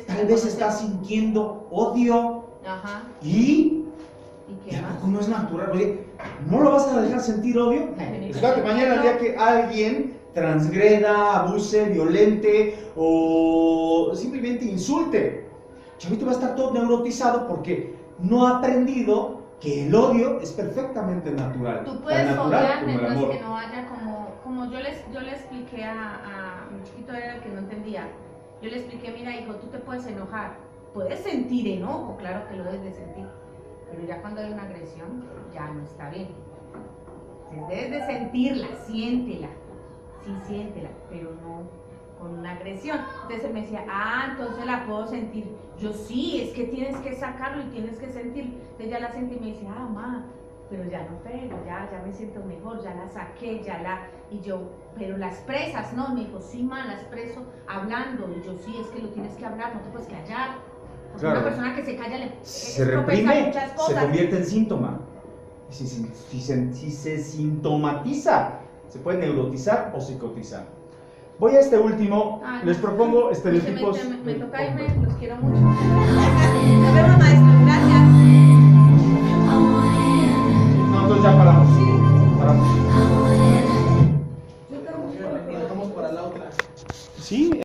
Tal vez está sintiendo odio. Y tampoco no es natural. Oye, ¿no lo vas a dejar sentir odio? Espérate, mañana el día que alguien transgreda, abuse, violente o simplemente insulte, Chavito va a estar todo neurotizado porque no ha aprendido que el odio es perfectamente natural. Tú puedes odiar mientras que no haya como yo le expliqué a mi chiquito, era el que no entendía. Yo le expliqué, mira hijo, tú te puedes enojar, puedes sentir enojo, claro que lo debes de sentir, pero ya cuando hay una agresión, ya no está bien. Debes de sentirla, siéntela, sí siéntela, pero no con una agresión. Entonces él me decía, entonces la puedo sentir. Yo sí, es que tienes que sacarlo y tienes que sentir. Entonces ya la sentí y me dice, mamá, pero ya no pego, ya me siento mejor, ya la saqué, y yo, pero la expresas, ¿no? Me dijo, sí, la expreso hablando, y yo, sí, es que lo tienes que hablar, no te puedes callar. Porque una persona que se calla se reprime, muchas cosas. Se convierte en síntoma. Si se sintomatiza, se puede neurotizar o psicotizar. Voy a este último, les propongo estereotipos. Me toca irme, los quiero mucho. Nos vemos, maestro, gracias. No, entonces ya paramos. Dejamos para la otra. Sí.